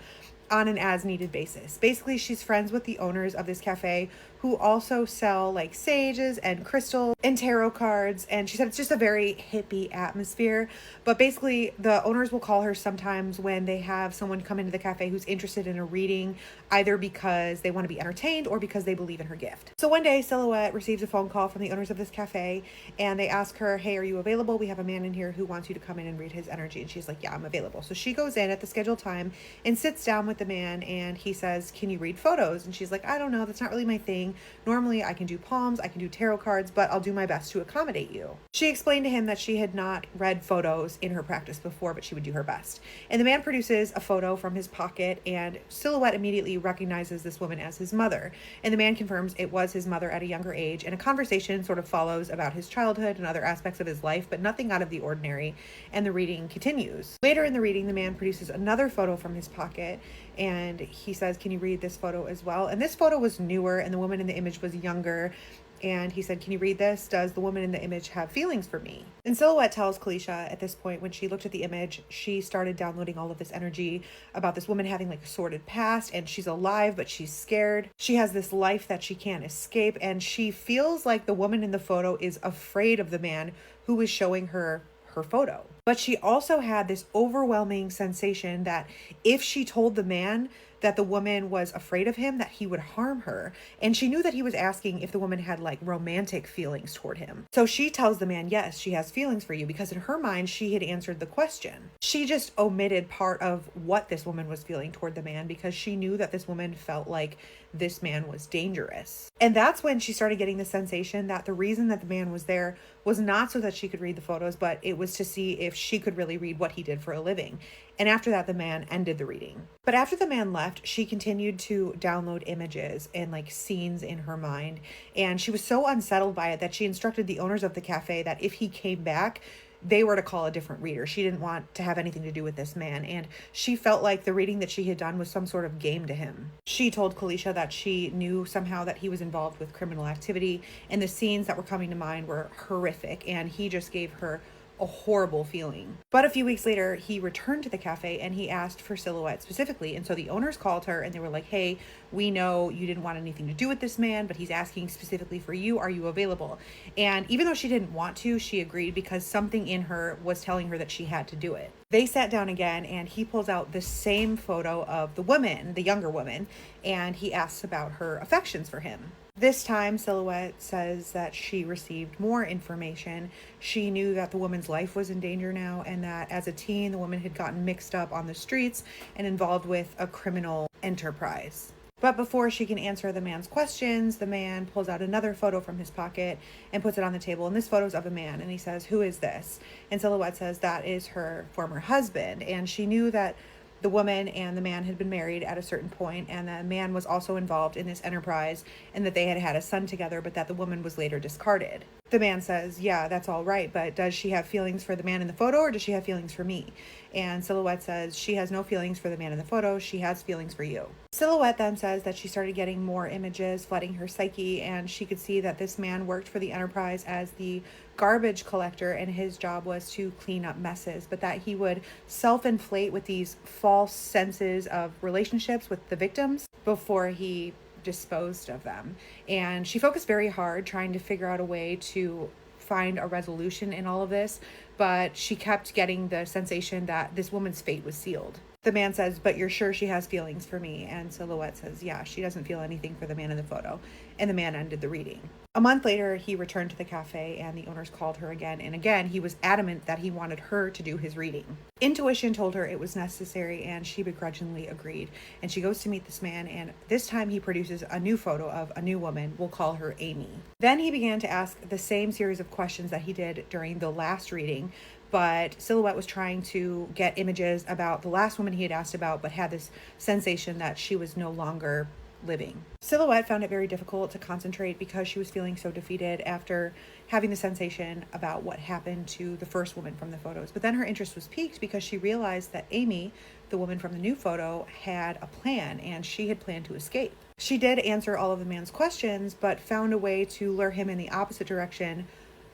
on an as-needed basis. Basically, she's friends with the owners of this cafe, who also sell like sages and crystals and tarot cards, and she said it's just a very hippie atmosphere. But basically, the owners will call her sometimes when they have someone come into the cafe who's interested in a reading, either because they want to be entertained or because they believe in her gift. So one day, Silhouette receives a phone call from the owners of this cafe, and they ask her, hey, are you available? We have a man in here who wants you to come in and read his energy. And she's like, yeah, I'm available. So she goes in at the scheduled time and sits down with the man, and he says, can you read photos? And she's like, I don't know, that's not really my thing. Normally I can do palms, I can do tarot cards, but I'll do my best to accommodate you. She explained to him that she had not read photos in her practice before, but she would do her best. And the man produces a photo from his pocket, and Silhouette immediately recognizes this woman as his mother. And the man confirms it was his mother at a younger age, and a conversation sort of follows about his childhood and other aspects of his life, but nothing out of the ordinary, and the reading continues. Later in the reading, the man produces another photo from his pocket, and he says, can you read this photo as well? And this photo was newer, and the woman in the image was younger. And he said, can you read this? Does the woman in the image have feelings for me? And Silhouette tells Kalisha at this point, when she looked at the image, she started downloading all of this energy about this woman having like a sordid past, and she's alive, but she's scared. She has this life that she can't escape, and she feels like the woman in the photo is afraid of the man who is showing her photo. But she also had this overwhelming sensation that if she told the man that the woman was afraid of him, that he would harm her. And she knew that he was asking if the woman had like romantic feelings toward him. So she tells the man, yes, she has feelings for you, because in her mind, she had answered the question. She just omitted part of what this woman was feeling toward the man, because she knew that this woman felt like this man was dangerous. And that's when she started getting the sensation that the reason that the man was there was not so that she could read the photos, but it was to see if she could really read what he did for a living. And after that, the man ended the reading. But after the man left, she continued to download images and like scenes in her mind. And she was so unsettled by it that she instructed the owners of the cafe that if he came back, they were to call a different reader. She didn't want to have anything to do with this man, and she felt like the reading that she had done was some sort of game to him. She told Kalisha that she knew somehow that he was involved with criminal activity, and the scenes that were coming to mind were horrific, and he just gave her a horrible feeling. But a few weeks later, he returned to the cafe and he asked for Silhouette specifically. And so the owners called her and they were like, hey, we know you didn't want anything to do with this man, but he's asking specifically for you. Are you available? And even though she didn't want to, she agreed, because something in her was telling her that she had to do it. They sat down again, and he pulls out the same photo of the woman, the younger woman, and he asks about her affections for him. This time, Silhouette says that she received more information. She knew that the woman's life was in danger now, and that as a teen, the woman had gotten mixed up on the streets and involved with a criminal enterprise. But before she can answer the man's questions, the man pulls out another photo from his pocket and puts it on the table. And this photo's of a man, and he says, who is this? And Silhouette says that is her former husband. And she knew that the woman and the man had been married at a certain point, and the man was also involved in this enterprise, and that they had had a son together, but that the woman was later discarded. The man says, yeah, that's all right, but does she have feelings for the man in the photo, or does she have feelings for me? And Silhouette says she has no feelings for the man in the photo, she has feelings for you. Silhouette then says that she started getting more images flooding her psyche, and she could see that this man worked for the Enterprise as the garbage collector, and his job was to clean up messes, but that he would self-inflate with these false senses of relationships with the victims before he disposed of them. And she focused very hard trying to figure out a way to find a resolution in all of this, but she kept getting the sensation that this woman's fate was sealed. The man says, but you're sure she has feelings for me? And Silhouette says, yeah, she doesn't feel anything for the man in the photo. And the man ended the reading. A month later, he returned to the cafe, and the owners called her again. And again, he was adamant that he wanted her to do his reading. Intuition told her it was necessary, and she begrudgingly agreed. And she goes to meet this man, and this time he produces a new photo of a new woman. We'll call her Amy. Then he began to ask the same series of questions that he did during the last reading, but Silhouette was trying to get images about the last woman he had asked about, but had this sensation that she was no longer living. Silhouette found it very difficult to concentrate because she was feeling so defeated after having the sensation about what happened to the first woman from the photos. But then her interest was piqued because she realized that Amy, the woman from the new photo, had a plan, and she had planned to escape. She did answer all of the man's questions, but found a way to lure him in the opposite direction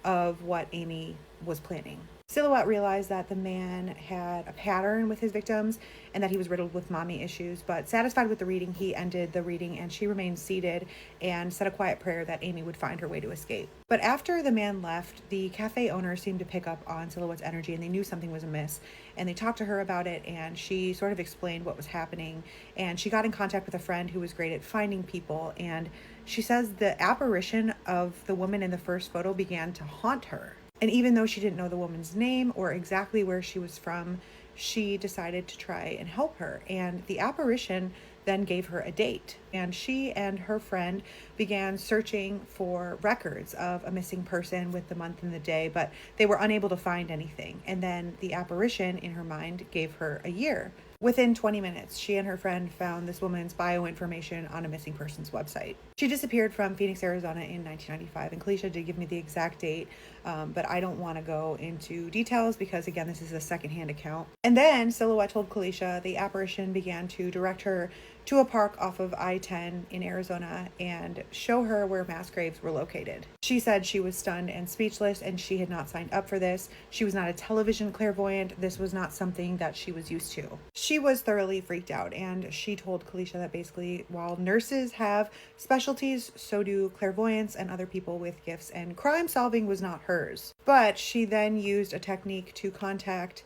of what Amy was planning. Silhouette realized that the man had a pattern with his victims and that he was riddled with mommy issues, but satisfied with the reading, he ended the reading, and she remained seated and said a quiet prayer that Amy would find her way to escape. But after the man left, the cafe owner seemed to pick up on Silhouette's energy, and they knew something was amiss, and they talked to her about it, and she sort of explained what was happening, and she got in contact with a friend who was great at finding people, and she says the apparition of the woman in the first photo began to haunt her. And even though she didn't know the woman's name or exactly where she was from, she decided to try and help her. And the apparition then gave her a date. And she and her friend began searching for records of a missing person with the month and the day, but they were unable to find anything. And then the apparition in her mind gave her a year. Within 20 minutes, she and her friend found this woman's bio information on a missing persons website. She disappeared from Phoenix, Arizona in 1995, and Kalisha did give me the exact date, but I don't want to go into details because, again, this is a secondhand account. And then Silhouette told Kalisha the apparition began to direct her to a park off of I-10 in Arizona and show her where mass graves were located. She said she was stunned and speechless, and she had not signed up for this. She was not a television clairvoyant. This was not something that she was used to. She was thoroughly freaked out, and she told Kalisha that basically while nurses have specialties, so do clairvoyants and other people with gifts, and crime solving was not hers. But she then used a technique to contact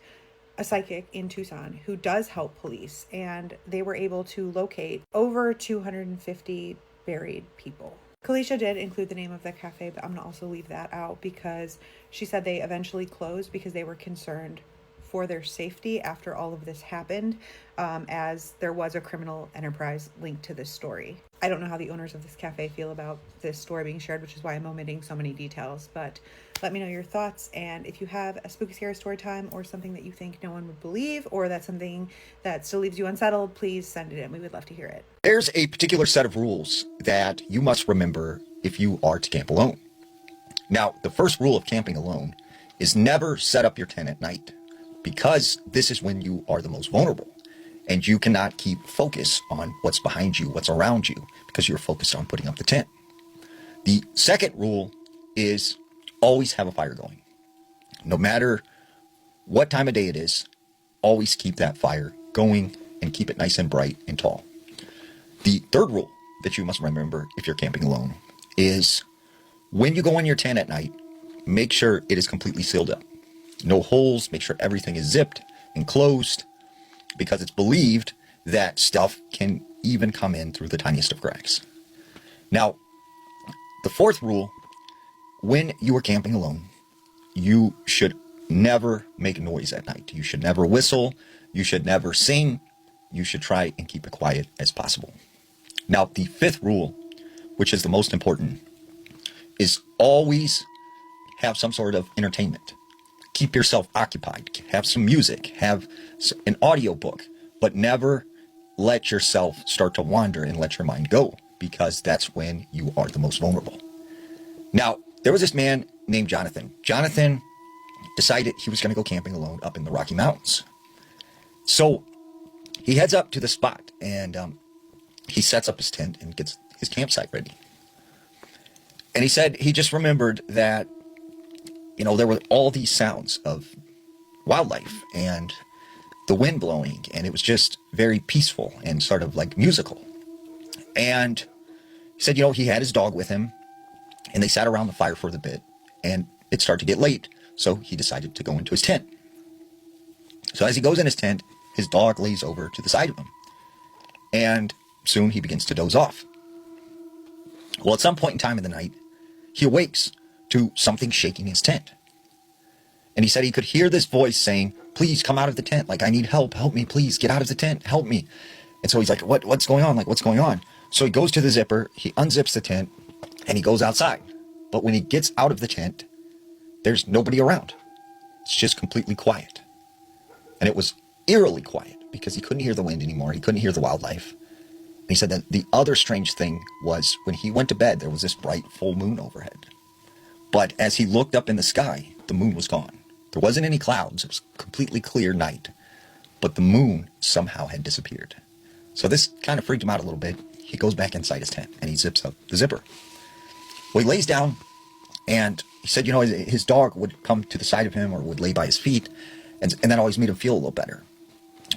a psychic in Tucson who does help police, and they were able to locate over 250 buried people. Kalisha did include the name of the cafe, but I'm gonna also leave that out because she said they eventually closed because they were concerned for their safety after all of this happened, as there was a criminal enterprise linked to this story. I don't know how the owners of this cafe feel about this story being shared, which is why I'm omitting so many details, but let me know your thoughts. And if you have a spooky scary story time or something that you think no one would believe, or that's something that still leaves you unsettled, please send it in. We would love to hear it. There's a particular set of rules that you must remember if you are to camp alone. Now, the first rule of camping alone is never set up your tent at night, because this is when you are the most vulnerable, and you cannot keep focus on what's behind you, what's around you, because you're focused on putting up the tent. The second rule is always have a fire going. No matter what time of day it is, always keep that fire going and keep it nice and bright and tall. The third rule that you must remember if you're camping alone is when you go in your tent at night, make sure it is completely sealed up. No holes, make sure everything is zipped and closed, because it's believed that stuff can even come in through the tiniest of cracks. Now, the fourth rule, when you are camping alone, you should never make noise at night. You should never whistle. You should never sing. You should try and keep it quiet as possible. Now, the fifth rule, which is the most important, is always have some sort of entertainment. Keep yourself occupied. Have some music. Have an audiobook. but never let yourself start to wander and let your mind go, because that's when you are the most vulnerable. Now, there was this man named Jonathan. Jonathan decided he was going to go camping alone up in the Rocky Mountains. So he heads up to the spot, and he sets up his tent and gets his campsite ready. And he said he just remembered that, there were all these sounds of wildlife and the wind blowing, and it was just very peaceful and sort of like musical. And he said, he had his dog with him, and they sat around the fire for a bit, and it started to get late, so he decided to go into his tent. So as he goes in his tent, his dog lays over to the side of him, and soon he begins to doze off. Well, at some point in time in the night, he awakes to something shaking his tent. And he said he could hear this voice saying, "Please come out of the tent. Like, I need help. Help me, please. Get out of the tent. Help me." And so he's like, what's going on? Like, what's going on? So he goes to the zipper, he unzips the tent, and he goes outside. But when he gets out of the tent, there's nobody around. It's just completely quiet. And it was eerily quiet because he couldn't hear the wind anymore. He couldn't hear the wildlife. And he said that the other strange thing was when he went to bed, there was this bright full moon overhead. But as he looked up in the sky, the moon was gone. There wasn't any clouds. It was a completely clear night. But the moon somehow had disappeared. So this kind of freaked him out a little bit. He goes back inside his tent and he zips up the zipper. Well, he lays down, and he said, his dog would come to the side of him or would lay by his feet, and that always made him feel a little better.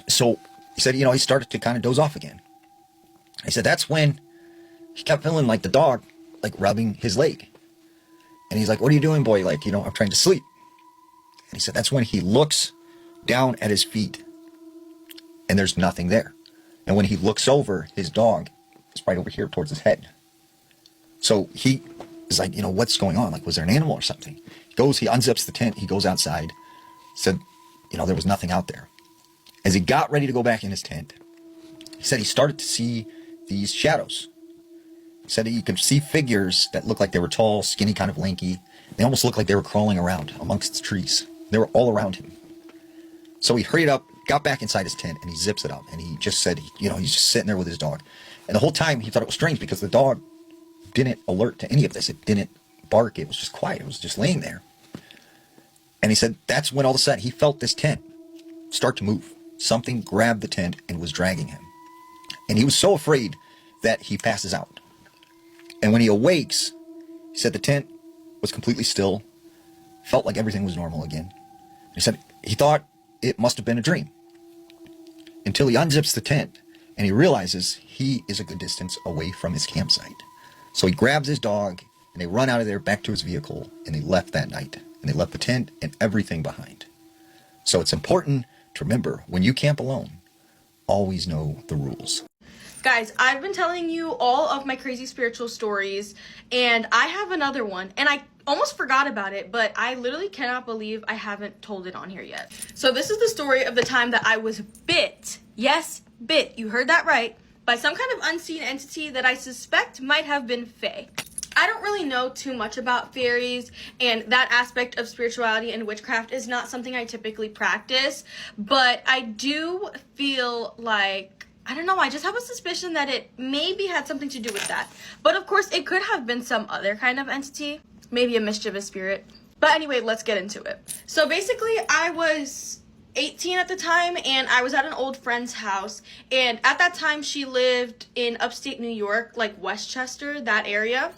So he said, he started to kind of doze off again. He said that's when he kept feeling like the dog, like rubbing his leg. And he's like, "What are you doing, boy?" Like, "I'm trying to sleep." And he said that's when he looks down at his feet, and there's nothing there. And when he looks over, his dog is right over here towards his head. So he is like, what's going on? Like, was there an animal or something? He unzips the tent, he goes outside, said, there was nothing out there. As he got ready to go back in his tent, he said he started to see these shadows. He said he could see figures that looked like they were tall, skinny, kind of lanky. They almost looked like they were crawling around amongst the trees. They were all around him. So he hurried up, got back inside his tent, and he zips it up. And he just said, he's just sitting there with his dog. And the whole time he thought it was strange because the dog didn't alert to any of this. It didn't bark. It was just quiet. It was just laying there. And he said that's when all of a sudden he felt this tent start to move. Something grabbed the tent and was dragging him. And he was so afraid that he passes out. And when he awakes, he said the tent was completely still, felt like everything was normal again. He said he thought it must have been a dream until he unzips the tent and he realizes he is a good distance away from his campsite. So he grabs his dog and they run out of there back to his vehicle, and they left that night. And they left the tent and everything behind. So it's important to remember, when you camp alone, always know the rules. Guys, I've been telling you all of my crazy spiritual stories, and I have another one, and I almost forgot about it, but I literally cannot believe I haven't told it on here yet. So this is the story of the time that I was bit, yes, bit, you heard that right, by some kind of unseen entity that I suspect might have been Fae. I don't really know too much about fairies, and that aspect of spirituality and witchcraft is not something I typically practice, but I do feel like, I don't know, I just have a suspicion that it maybe had something to do with that. But of course, it could have been some other kind of entity, maybe a mischievous spirit. But anyway, let's get into it. So basically, I was 18 at the time, and I was at an old friend's house, and at that time she lived in upstate New York, like Westchester, that area.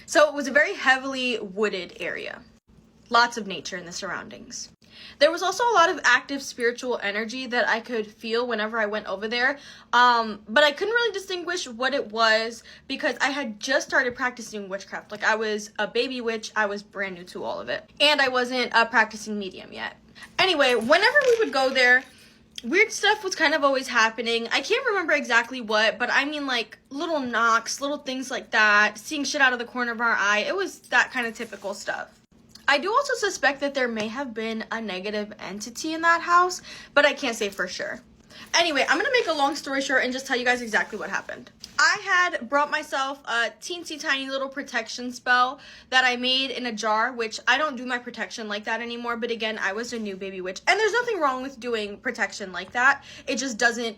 So it was a very heavily wooded area. Lots of nature in the surroundings. There was also a lot of active spiritual energy that I could feel whenever I went over there, but I couldn't really distinguish what it was because I had just started practicing witchcraft. Like, I was a baby witch, I was brand new to all of it, and I wasn't a practicing medium yet. Anyway, whenever we would go there, weird stuff was kind of always happening. I can't remember exactly what, but I mean, like, little knocks, little things like that, seeing shit out of the corner of our eye. It was that kind of typical stuff. I do also suspect that there may have been a negative entity in that house, but I can't say for sure. Anyway, I'm gonna make a long story short and just tell you guys exactly what happened. I had brought myself a teensy tiny little protection spell that I made in a jar, which I don't do my protection like that anymore, but again, I was a new baby witch, and there's nothing wrong with doing protection like that. It just doesn't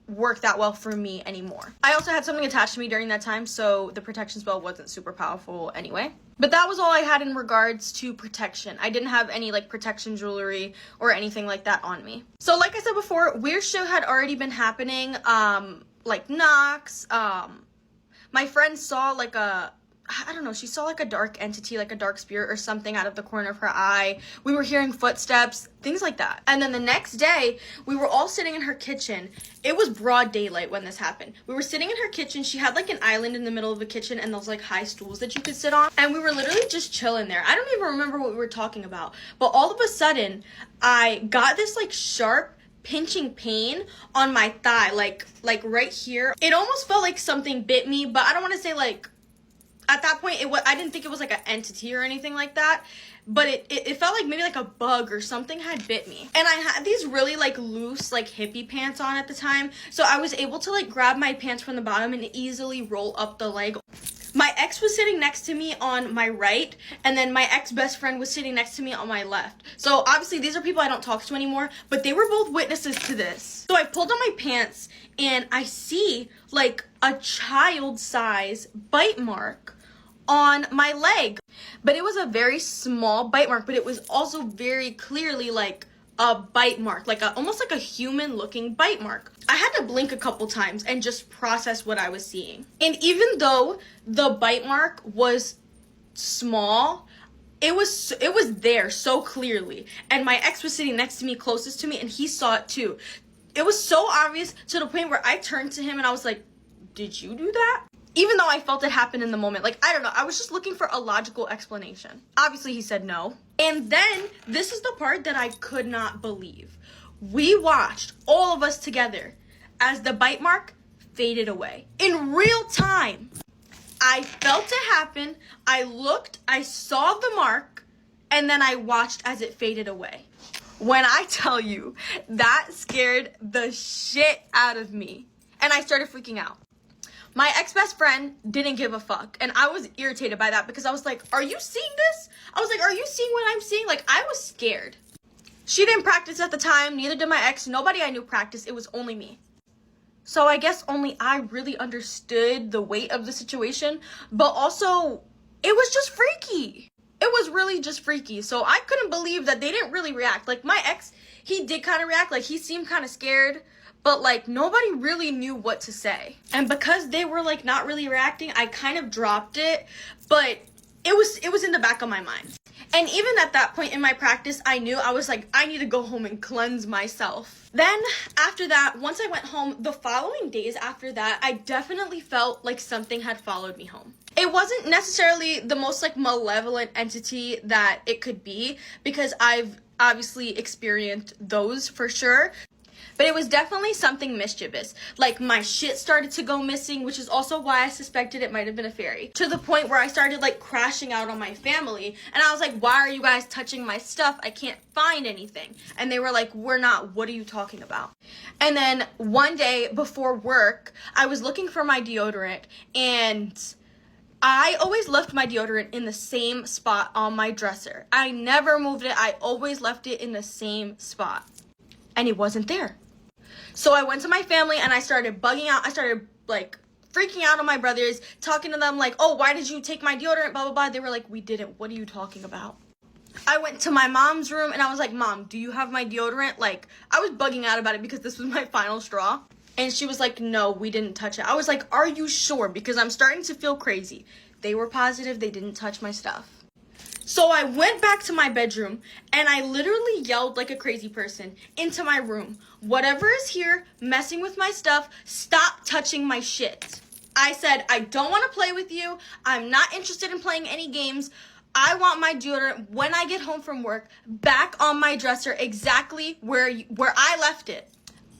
work that well for me anymore. I also had something attached to me during that time, so the protection spell wasn't super powerful anyway. But that was all I had in regards to protection. I didn't have any like protection jewelry or anything like that on me. So like I said before, weird shit had already been happening, like knocks. My friend saw like I don't know, she saw like a dark entity, like a dark spirit or something out of the corner of her eye. We were hearing footsteps, things like that. And then the next day, we were all sitting in her kitchen. It was broad daylight when this happened. We were sitting in her kitchen. She had like an island in the middle of the kitchen and those like high stools that you could sit on. And we were literally just chilling there. I don't even remember what we were talking about. But all of a sudden, I got this like sharp pinching pain on my thigh, like right here. It almost felt like something bit me, but I don't want to say like, at that point, I didn't think it was like an entity or anything like that, but it felt like maybe like a bug or something had bit me. And I had these really like loose like hippie pants on at the time, so I was able to like grab my pants from the bottom and easily roll up the leg. My ex was sitting next to me on my right, and then my ex-best friend was sitting next to me on my left. So obviously these are people I don't talk to anymore, but they were both witnesses to this. So I pulled on my pants and I see like a child-size bite mark on my leg. But it was a very small bite mark, but it was also very clearly like a bite mark, like almost like a human looking bite mark. I had to blink a couple times and just process what I was seeing. And even though the bite mark was small, it was there so clearly. And my ex was sitting next to me, closest to me, and he saw it too. It was so obvious to the point where I turned to him and I was like, "Did you do that?" Even though I felt it happen in the moment. Like, I don't know. I was just looking for a logical explanation. Obviously, he said no. And then, this is the part that I could not believe. We watched, all of us together, as the bite mark faded away. In real time. I felt it happen. I looked, I saw the mark, and then I watched as it faded away. When I tell you, that scared the shit out of me. And I started freaking out. My ex-best friend didn't give a fuck, and I was irritated by that because I was like, "Are you seeing this?" I was like, "Are you seeing what I'm seeing?" Like, I was scared. She didn't practice at the time, neither did my ex. Nobody I knew practiced. It was only me. So I guess only I really understood the weight of the situation, but also, it was just freaky. It was really just freaky, so I couldn't believe that they didn't really react. Like, my ex, he did kind of react, like, he seemed kind of scared, but like nobody really knew what to say. And because they were like not really reacting, I kind of dropped it, but it was in the back of my mind. And even at that point in my practice, I knew, I was like, I need to go home and cleanse myself. Then after that, once I went home, the following days after that, I definitely felt like something had followed me home. It wasn't necessarily the most like malevolent entity that it could be, because I've obviously experienced those for sure. But it was definitely something mischievous. Like, my shit started to go missing, which is also why I suspected it might have been a fairy. To the point where I started, like, crashing out on my family. And I was like, "Why are you guys touching my stuff? I can't find anything." And they were like, "We're not. What are you talking about?" And then one day before work, I was looking for my deodorant. And I always left my deodorant in the same spot on my dresser. I never moved it. I always left it in the same spot. And it wasn't there. So I went to my family and I started bugging out. I started like freaking out on my brothers, talking to them like, "Oh, why did you take my deodorant? Blah, blah, blah." They were like, "We didn't. What are you talking about?" I went to my mom's room and I was like, "Mom, do you have my deodorant?" Like, I was bugging out about it because this was my final straw. And she was like, "No, we didn't touch it." I was like, "Are you sure? Because I'm starting to feel crazy." They were positive they didn't touch my stuff. So I went back to my bedroom and I literally yelled like a crazy person into my room, "Whatever is here messing with my stuff, stop touching my shit." I said, "I don't want to play with you. I'm not interested in playing any games. I want my deodorant when I get home from work back on my dresser exactly where I left it."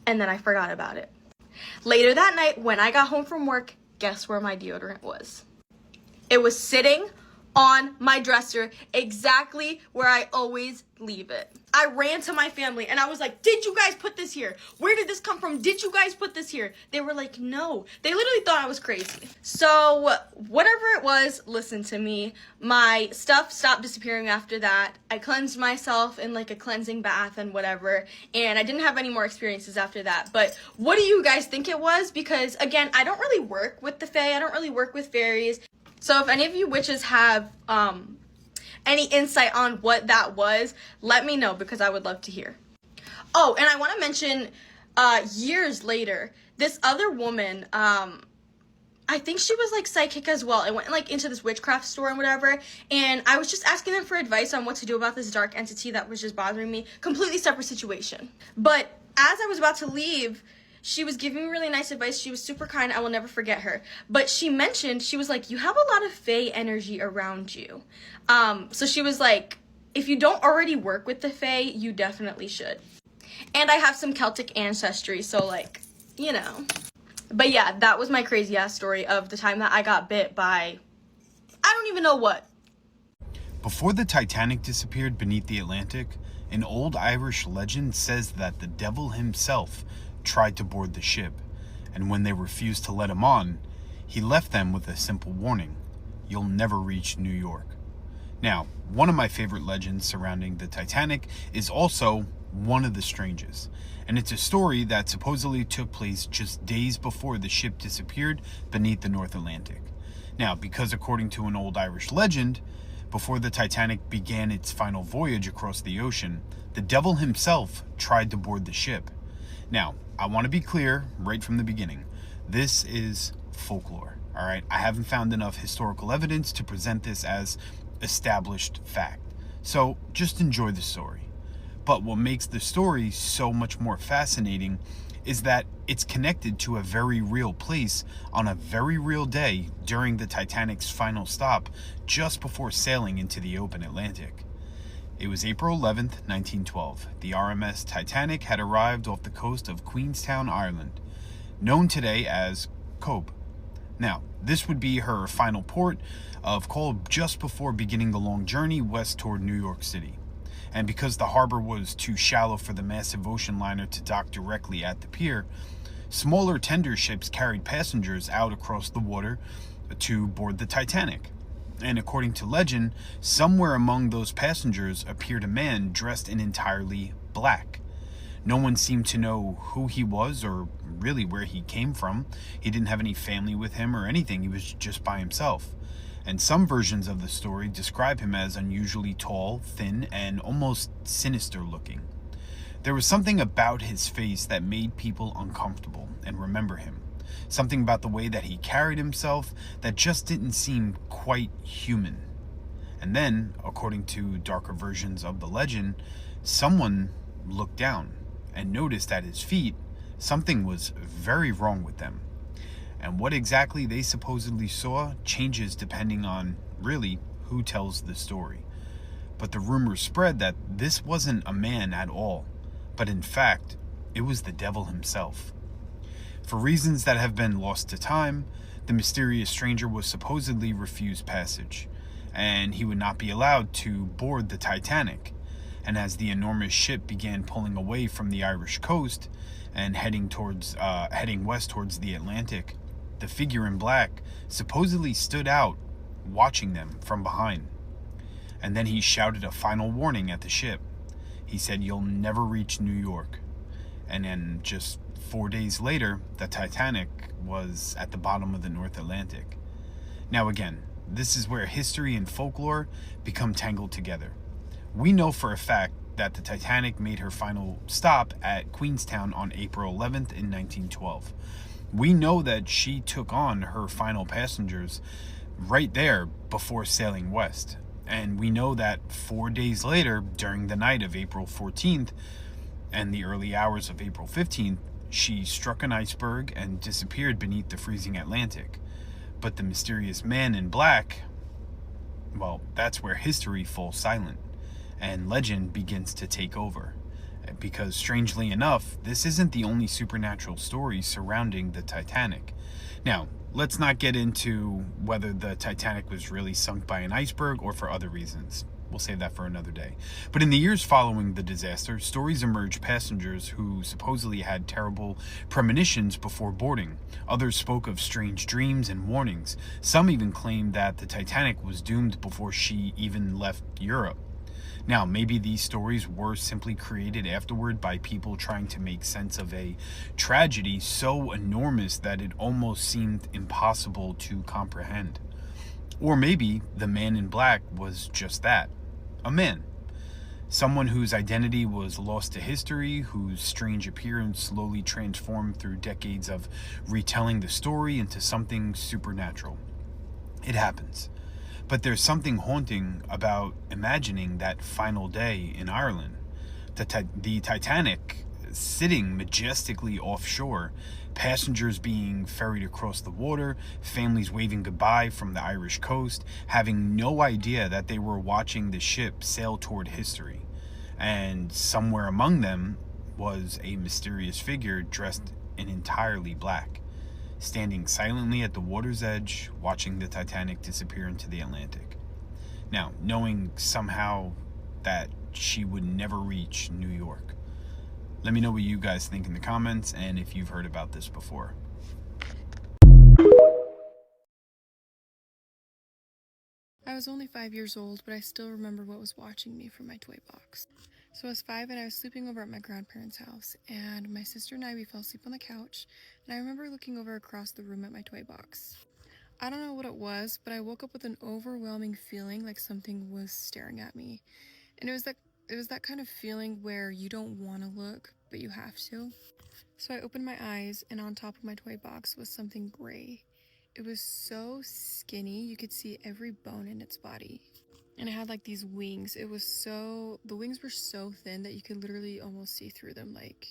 And then I forgot about it. Later that night when I got home from work, guess where my deodorant was? It was sitting on my dresser, exactly where I always leave it. I ran to my family and I was like, did you guys put this here? Where did this come from? Did you guys put this here? They were like, no. They literally thought I was crazy. So whatever it was, listen to me. My stuff stopped disappearing after that. I cleansed myself in like a cleansing bath and whatever, and I didn't have any more experiences after that. But what do you guys think it was? Because again, I don't really work with the fae. I don't really work with fairies. So if any of you witches have any insight on what that was, let me know, because I would love to hear. Oh, and I want to mention years later, this other woman, I think she was like psychic as well. I went like into this witchcraft store and whatever, and I was just asking them for advice on what to do about this dark entity that was just bothering me. Completely separate situation. But as I was about to leave, she was giving me really nice advice. She was super kind. I will never forget her. But she mentioned, she was like, you have a lot of fae energy around you. So she was like, if you don't already work with the fae, you definitely should. And I have some Celtic ancestry, so like, you know. But yeah, that was my crazy ass story of the time that I got bit by, I don't even know what. Before the Titanic disappeared beneath the Atlantic, an old Irish legend says that the devil himself tried to board the ship, and when they refused to let him on, he left them with a simple warning: you'll never reach New York. Now, one of my favorite legends surrounding the Titanic is also one of the strangest, and it's a story that supposedly took place just days before the ship disappeared beneath the North Atlantic. Now, because according to an old Irish legend, before the Titanic began its final voyage across the ocean, the devil himself tried to board the ship. Now, I want to be clear right from the beginning. This is folklore, all right? I haven't found enough historical evidence to present this as established fact. So just enjoy the story. But what makes the story so much more fascinating is that it's connected to a very real place on a very real day during the Titanic's final stop just before sailing into the open Atlantic. It was April 11th, 1912. The RMS Titanic had arrived off the coast of Queenstown, Ireland, known today as Cobh. Now, this would be her final port of call just before beginning the long journey west toward New York City. And because the harbor was too shallow for the massive ocean liner to dock directly at the pier, smaller tender ships carried passengers out across the water to board the Titanic. And according to legend, somewhere among those passengers appeared a man dressed in entirely black. No one seemed to know who he was or really where he came from. He didn't have any family with him or anything. He was just by himself. And some versions of the story describe him as unusually tall, thin, and almost sinister looking. There was something about his face that made people uncomfortable and remember him. Something about the way that he carried himself that just didn't seem quite human. And then, according to darker versions of the legend, someone looked down and noticed at his feet something was very wrong with them. And what exactly they supposedly saw changes depending on, really, who tells the story. But the rumor spread that this wasn't a man at all, but in fact, it was the devil himself. For reasons that have been lost to time, the mysterious stranger was supposedly refused passage, and he would not be allowed to board the Titanic. And as the enormous ship began pulling away from the Irish coast and heading west towards the Atlantic, the figure in black supposedly stood out, watching them from behind. And then he shouted a final warning at the ship. He said, "You'll never reach New York." And then just 4 days later, the Titanic was at the bottom of the North Atlantic. Now again, this is where history and folklore become tangled together. We know for a fact that the Titanic made her final stop at Queenstown on April 11th in 1912. We know that she took on her final passengers right there before sailing west. And we know that 4 days later, during the night of April 14th and the early hours of April 15th, she struck an iceberg and disappeared beneath the freezing Atlantic. But the mysterious man in black, well, that's where history falls silent and legend begins to take over. because strangely enough, this isn't the only supernatural story surrounding the Titanic. Now, let's not get into whether the Titanic was really sunk by an iceberg or for other reasons. We'll save that for another day. But in the years following the disaster, stories emerged passengers who supposedly had terrible premonitions before boarding. Others spoke of strange dreams and warnings. Some even claimed that the Titanic was doomed before she even left Europe. Now, maybe these stories were simply created afterward by people trying to make sense of a tragedy so enormous that it almost seemed impossible to comprehend. Or maybe the man in black was just that, a man. Someone whose identity was lost to history, whose strange appearance slowly transformed through decades of retelling the story into something supernatural. It happens. But there's something haunting about imagining that final day in Ireland. The Titanic sitting majestically offshore, passengers being ferried across the water, families waving goodbye from the Irish coast, having no idea that they were watching the ship sail toward history. And somewhere among them was a mysterious figure dressed in entirely black, standing silently at the water's edge, watching the Titanic disappear into the Atlantic. Now, knowing somehow that she would never reach New York. Let me know what you guys think in the comments and if you've heard about this before. I was only 5 years old, but I still remember what was watching me from my toy box. So I was 5 and I was sleeping over at my grandparents' house, and my sister and we fell asleep on the couch, and I remember looking over across the room at my toy box. I don't know what it was, but I woke up with an overwhelming feeling like something was staring at me. And it was that kind of feeling where you don't want to look, but you have to. So I opened my eyes, and on top of my toy box was something gray. It was so skinny, you could see every bone in its body. And it had like these wings. The wings were so thin that you could literally almost see through them. Like,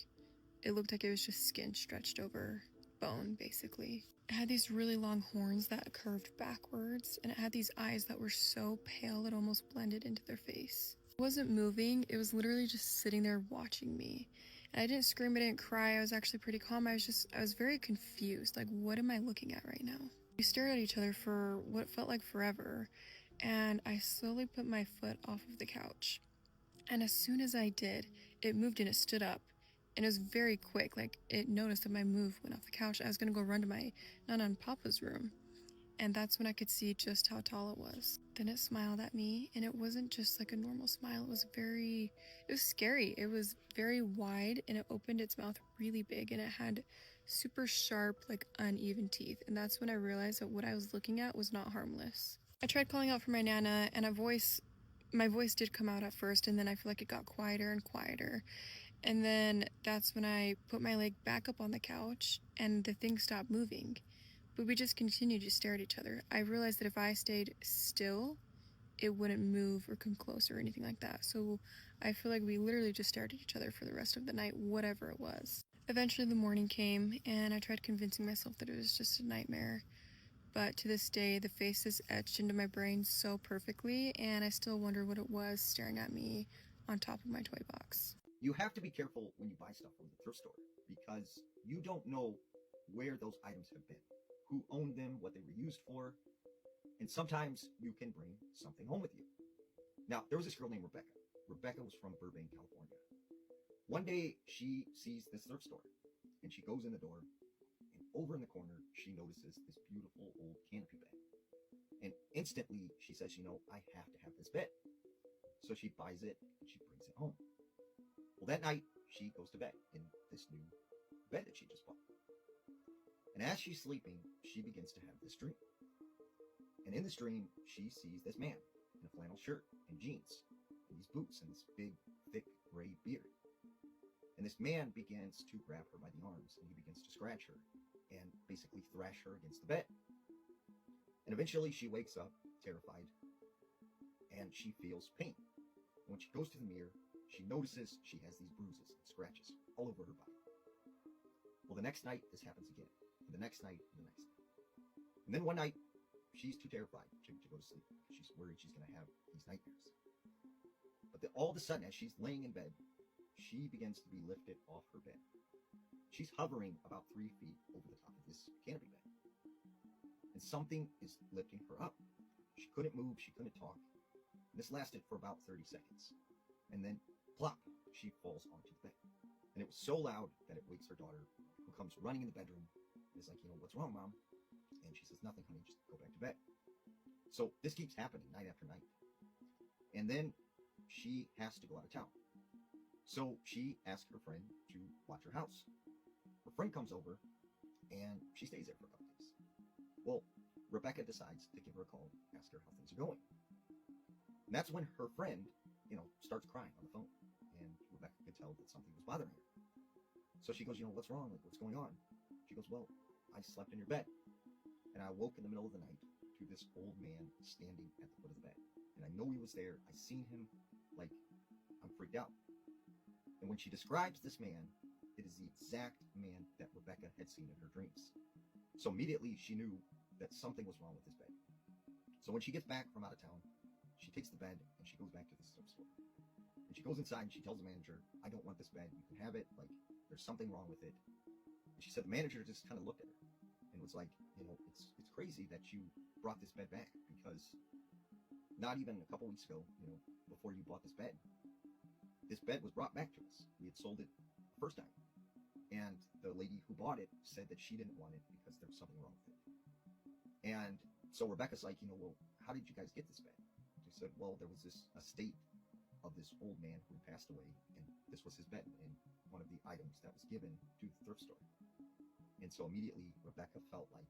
it looked like it was just skin stretched over bone, basically. It had these really long horns that curved backwards, and it had these eyes that were so pale it almost blended into their face. It wasn't moving, it was literally just sitting there watching me. And I didn't scream, I didn't cry, I was actually pretty calm. I was very confused, like, what am I looking at right now? We stared at each other for what felt like forever, and I slowly put my foot off of the couch. And as soon as I did, it moved and it stood up. And it was very quick, like, it noticed that my move went off the couch. I was gonna go run to my Nana and Papa's room. And that's when I could see just how tall it was. Then it smiled at me, and it wasn't just like a normal smile. It was scary. It was very wide, and it opened its mouth really big, and it had super sharp, like, uneven teeth. And that's when I realized that what I was looking at was not harmless. I tried calling out for my Nana, and my voice did come out at first, and then I feel like it got quieter and quieter. And then that's when I put my leg back up on the couch, and the thing stopped moving. But we just continued to stare at each other. I realized that if I stayed still, it wouldn't move or come closer or anything like that. So I feel like we literally just stared at each other for the rest of the night, whatever it was. Eventually the morning came, and I tried convincing myself that it was just a nightmare. But to this day, the face is etched into my brain so perfectly, and I still wonder what it was staring at me on top of my toy box. You have to be careful when you buy stuff from the thrift store because you don't know where those items have been, who owned them, what they were used for, and sometimes you can bring something home with you. Now, there was this girl named Rebecca. Rebecca was from Burbank, California. One day, she sees this thrift store, and she goes in the door, and over in the corner, she notices this beautiful old canopy bed. And instantly, she says, I have to have this bed. So she buys it, and she brings it home. Well, that night, she goes to bed in this new bed that she just bought. And as she's sleeping, she begins to have this dream. And in this dream, she sees this man in a flannel shirt and jeans, and these boots, and this big, thick, gray beard. And this man begins to grab her by the arms, and he begins to scratch her, and basically thrash her against the bed. And eventually, she wakes up, terrified, and she feels pain. And when she goes to the mirror, she notices she has these bruises and scratches all over her body. Well, the next night, this happens again. And the next night, and the next night. And then one night, she's too terrified to go to sleep. She's worried she's going to have these nightmares. But then all of a sudden, as she's laying in bed, she begins to be lifted off her bed. She's hovering about 3 feet over the top of this canopy bed. And something is lifting her up. She couldn't move, she couldn't talk. This lasted for about 30 seconds. And then, plop, she falls onto the bed. And it was so loud that it wakes her daughter, who comes running in the bedroom, and is like, what's wrong, Mom? And she says, nothing, honey, just go back to bed. So this keeps happening night after night. And then she has to go out of town. So she asks her friend to watch her house. Her friend comes over, and she stays there for a couple days. Well, Rebecca decides to give her a call, ask her how things are going. And that's when her friend, starts crying on the phone. And Rebecca could tell that something was bothering her. So she goes, what's wrong? Like, what's going on? She goes, well, I slept in your bed. And I woke in the middle of the night to this old man standing at the foot of the bed. And I know he was there. I seen him. Like, I'm freaked out. And when she describes this man, it is the exact man that Rebecca had seen in her dreams. So immediately she knew that something was wrong with his bed. So when she gets back from out of town, she takes the bed and she goes back to the thrift store. And she goes inside and she tells the manager, I don't want this bed. You can have it. Like, there's something wrong with it. And she said the manager just kind of looked at her and was like, it's crazy that you brought this bed back, because not even a couple weeks ago, before you bought this bed was brought back to us. We had sold it the first time. And the lady who bought it said that she didn't want it because there was something wrong with it. And so Rebecca's like, well, how did you guys get this bed? She said, well, there was this estate of this old man who passed away, and this was his bed and one of the items that was given to the thrift store. And so immediately Rebecca felt like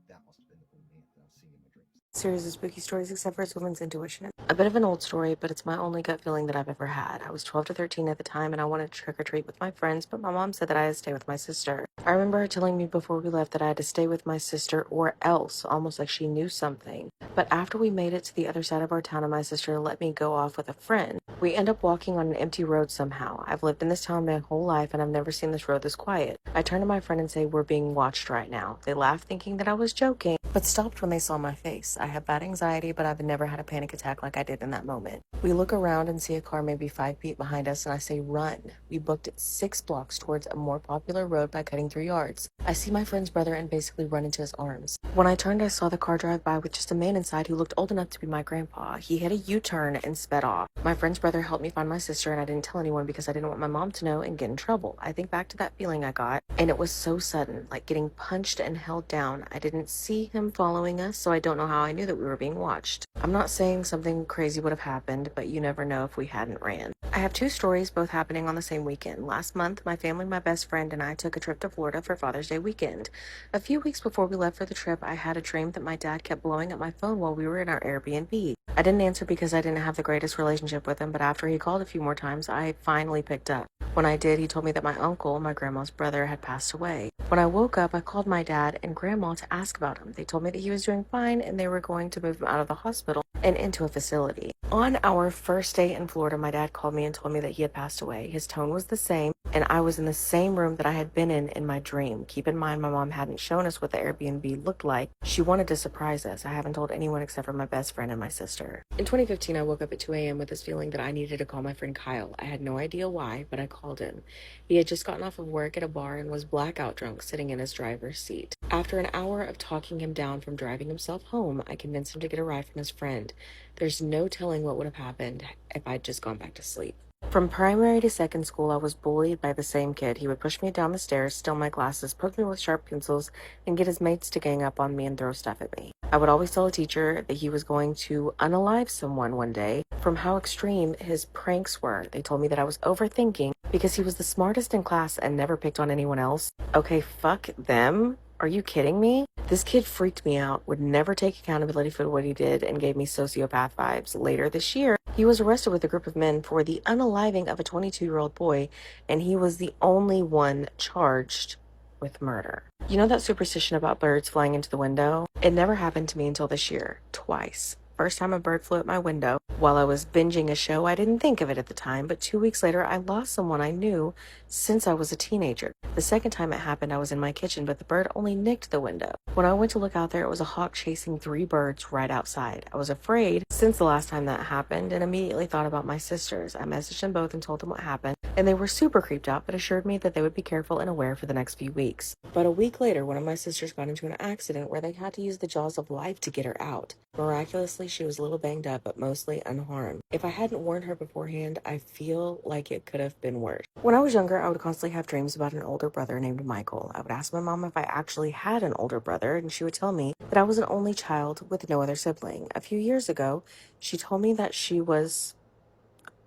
that must have been the old man that I was seeing in my dreams. Series of spooky stories except for its woman's intuition. A bit of an old story, but it's my only gut feeling that I've ever had. I was 12 to 13 at the time, and I wanted to trick or treat with my friends, but my mom said that I had to stay with my sister. I remember her telling me before we left that I had to stay with my sister or else, almost like she knew something. But after we made it to the other side of our town and my sister let me go off with a friend, we end up walking on an empty road somehow. I've lived in this town my whole life, and I've never seen this road this quiet. I turn to my friend and say, we're being watched right now. They laugh thinking that I was joking, but stopped when they saw my face. I have bad anxiety, but I've never had a panic attack like I did in that moment. We look around and see a car maybe 5 feet behind us, and I say, run. We booked 6 blocks towards a more popular road by cutting 3 yards. I see my friend's brother and basically run into his arms. When I turned, I saw the car drive by with just a man inside who looked old enough to be my grandpa. He hit a U-turn and sped off. My friend's brother helped me find my sister, and I didn't tell anyone because I didn't want my mom to know and get in trouble. I think back to that feeling I got, and it was so sudden, like getting punched and held down. I didn't see him following us, so I don't know how I knew that we were being watched. I'm not saying something crazy would have happened, but you never know if we hadn't ran. I have 2 stories, both happening on the same weekend. Last month, my family, my best friend, and I took a trip to Florida for Father's Day weekend. A few weeks before we left for the trip, I had a dream that my dad kept blowing up my phone while we were in our Airbnb. I didn't answer because I didn't have the greatest relationship with him, but after he called a few more times, I finally picked up. When I did, he told me that my uncle, my grandma's brother, had passed away. When I woke up, I called my dad and grandma to ask about him. They told me that he was doing fine and they were going to move him out of the hospital and into a facility. On our first day in Florida, my dad called me and told me that he had passed away. His tone was the same, and I was in the same room that I had been in my dream. Keep in mind, my mom hadn't shown us what the Airbnb looked like. She wanted to surprise us. I haven't told anyone except for my best friend and my sister. In 2015, I woke up at 2 a.m. with this feeling that I needed to call my friend Kyle. I had no idea why, but I called him. He had just gotten off of work at a bar and was blackout drunk, sitting in his driver's seat. After an hour of talking him down from driving himself home, I convinced him to get a ride from his friend. There's no telling what would have happened if I'd just gone back to sleep. From primary to second school, I was bullied by the same kid. He would push me down the stairs, steal my glasses, poke me with sharp pencils, and get his mates to gang up on me and throw stuff at me. I would always tell a teacher that he was going to unalive someone one day from how extreme his pranks were. They told me that I was overthinking because he was the smartest in class and never picked on anyone else. Okay, fuck them. Are you kidding me? This kid freaked me out, would never take accountability for what he did, and gave me sociopath vibes. Later this year, he was arrested with a group of men for the unaliving of a 22-year-old boy, and he was the only one charged with murder. You know that superstition about birds flying into the window? It never happened to me until this year, twice. First time a bird flew at my window, While I was binging a show, I didn't think of it at the time, but 2 weeks later, I lost someone I knew since I was a teenager. The second time it happened, I was in my kitchen, but the bird only nicked the window. When I went to look out there, it was a hawk chasing 3 birds right outside. I was afraid since the last time that happened and immediately thought about my sisters. I messaged them both and told them what happened, and they were super creeped out, but assured me that they would be careful and aware for the next few weeks. But a week later, one of my sisters got into an accident where they had to use the jaws of life to get her out. Miraculously, she was a little banged up, but mostly unharmed. If I hadn't warned her beforehand, I feel like it could have been worse. When I was younger, I would constantly have dreams about an older brother named Michael. I would ask my mom if I actually had an older brother, and she would tell me that I was an only child with no other sibling. A few years ago, she told me that she was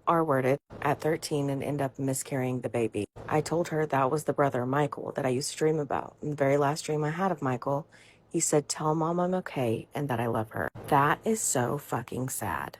R-worded at 13 and ended up miscarrying the baby. I told her that was the brother, Michael, that I used to dream about. In the very last dream I had of Michael, he said, "Tell Mom I'm okay and that I love her." That is so fucking sad.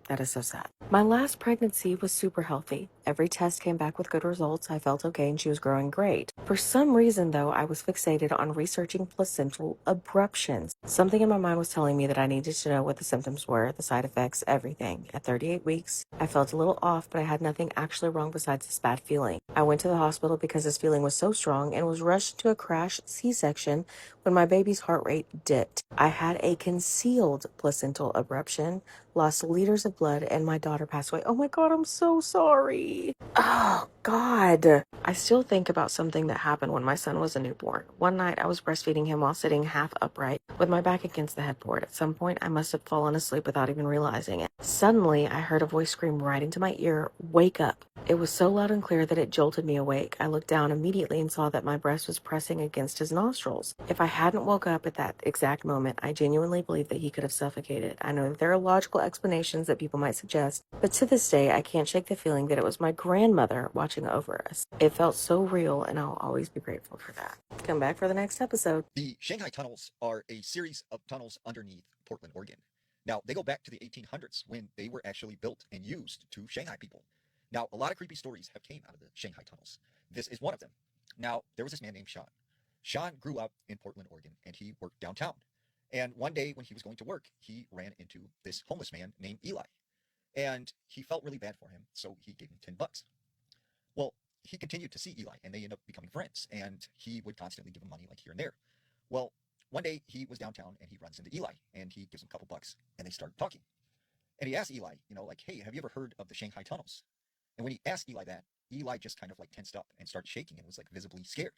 That is so sad. My last pregnancy was super healthy. Every test came back with good results. I felt okay and she was growing great. For some reason, though, I was fixated on researching placental abruptions. Something in my mind was telling me that I needed to know what the symptoms were, the side effects, everything. At 38 weeks, I felt a little off, but I had nothing actually wrong besides this bad feeling. I went to the hospital because this feeling was so strong and was rushed to a crash C-section when my baby's heart rate dipped. I had a concealed placental abruption, lost liters of blood, and my daughter passed away. Oh my God, I'm so sorry. Oh God. I still think about something that happened when my son was a newborn. One night I was breastfeeding him while sitting half upright with my back against the headboard. At some point I must have fallen asleep without even realizing it. Suddenly I heard a voice scream right into my ear, "Wake up." It was so loud and clear that it jolted me awake. I looked down immediately and saw that my breast was pressing against his nostrils. If I hadn't woke up at that exact moment, I genuinely believe that he could have suffocated. I know that there are logical explanations that people might suggest, but to this day, I can't shake the feeling that it was my grandmother watching over us. It felt so real, and I'll always be grateful for that. Come back for the next episode. The Shanghai tunnels are a series of tunnels underneath Portland, Oregon. Now, they go back to the 1800s when they were actually built and used to Shanghai people. Now, a lot of creepy stories have came out of the Shanghai tunnels. This is one of them. Now, there was this man named Sean. Sean grew up in Portland, Oregon, and he worked downtown. And one day when he was going to work, he ran into this homeless man named Eli. And he felt really bad for him, so he gave him $10. Well, he continued to see Eli, and they ended up becoming friends, and he would constantly give him money like here and there. Well, one day he was downtown, and he runs into Eli, and he gives him a couple bucks, and they start talking. And he asked Eli, like, "Hey, have you ever heard of the Shanghai tunnels?" And when he asked Eli that, Eli just kind of like tensed up and started shaking and was like visibly scared.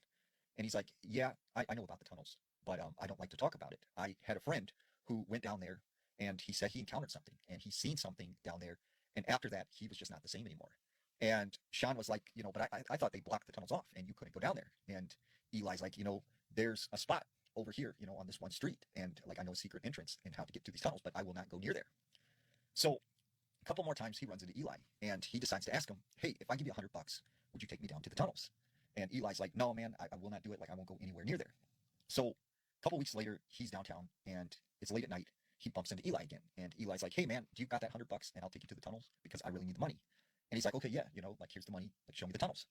And he's like, "Yeah, I know about the tunnels, but I don't like to talk about it. I had a friend who went down there, and he said he encountered something, and he's seen something down there, and after that, he was just not the same anymore." And Sean was like, "But I thought they blocked the tunnels off, and you couldn't go down there." And Eli's like, "There's a spot over here, on this one street, and like I know a secret entrance and how to get to these tunnels, but I will not go near there." So a couple more times he runs into Eli, and he decides to ask him, "Hey, if I give you $100, would you take me down to the tunnels?" And Eli's like, "No, man, I will not do it. Like, I won't go anywhere near there." So a couple weeks later, he's downtown, and it's late at night. He bumps into Eli again, and Eli's like, "Hey, man, do you got that $100, and I'll take you to the tunnels because I really need the money." And he's like, "Okay, yeah, like here's the money, like show me the tunnels."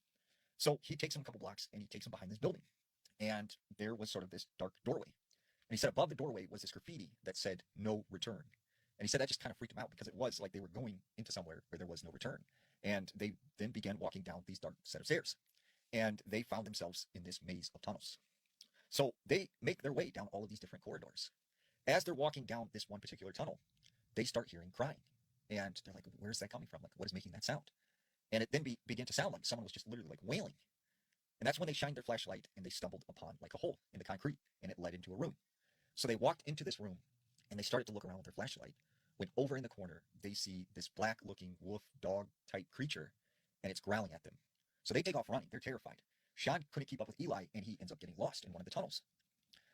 So he takes him a couple blocks, and he takes him behind this building, and there was sort of this dark doorway. And he said above the doorway was this graffiti that said "No return." And he said that just kind of freaked him out because it was like they were going into somewhere where there was no return. And they then began walking down these dark set of stairs. And they found themselves in this maze of tunnels. So they make their way down all of these different corridors. As they're walking down this one particular tunnel, they start hearing crying. And they're like, "Where's that coming from? Like, what is making that sound?" And it then began to sound like someone was just literally like wailing. And that's when they shined their flashlight and they stumbled upon like a hole in the concrete, and it led into a room. So they walked into this room, and they started to look around with their flashlight, when over in the corner, they see this black-looking wolf dog type creature, and it's growling at them. So they take off running. They're terrified. Sean couldn't keep up with Eli, and he ends up getting lost in one of the tunnels.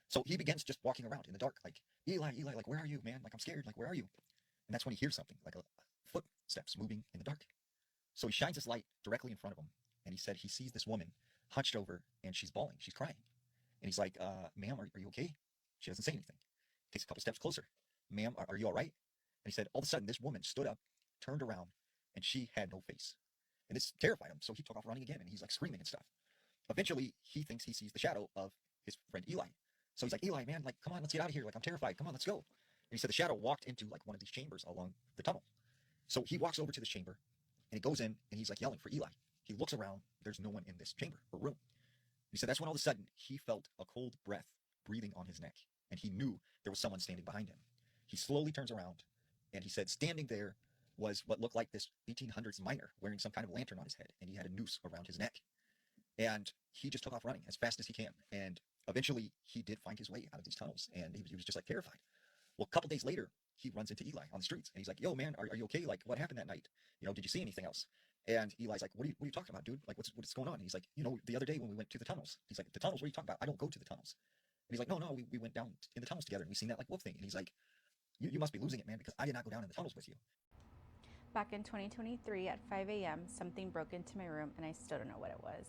So he begins just walking around in the dark, like, "Eli, Eli, like, where are you, man? Like, I'm scared. Like, where are you?" And that's when he hears something, like a footsteps moving in the dark. So he shines his light directly in front of him, and he said he sees this woman hunched over, and she's bawling. She's crying. And he's like, "Ma'am, are you okay?" She doesn't say anything. Takes a couple steps closer. "Ma'am, are you all right?" And he said, all of a sudden, this woman stood up, turned around, and she had no face. And this terrified him, so he took off running again, and he's like screaming and stuff. Eventually, he thinks he sees the shadow of his friend Eli. So he's like, "Eli, man, like, come on, let's get out of here. Like, I'm terrified. Come on, let's go." he said the shadow walked into like one of these chambers along the tunnel. So he walks over to this chamber and he goes in and he's like yelling for Eli. He looks around, there's no one in this chamber or room. He said that's when all of a sudden he felt a cold breath breathing on his neck, and he knew there was someone standing behind him. He slowly turns around, and he said standing there was what looked like this 1800s miner wearing some kind of lantern on his head, and he had a noose around his neck. And he just took off running as fast as he can. And eventually he did find his way out of these tunnels, and he was just like terrified. Well, a couple days later, he runs into Eli on the streets, and he's like, yo, man, are you okay? Like, what happened that night? You know, did you see anything else? And Eli's like, what are you talking about, dude? Like, what's going on? And he's like, you know, the other day when we went to the tunnels, he's like, the tunnels, what are you talking about? I don't go to the tunnels. And he's like, no, we went down in the tunnels together, and we seen that like wolf thing. And he's like, you must be losing it, man, because I did not go down in the tunnels with you. Back in 2023 at 5 a.m., something broke into my room, and I still don't know what it was.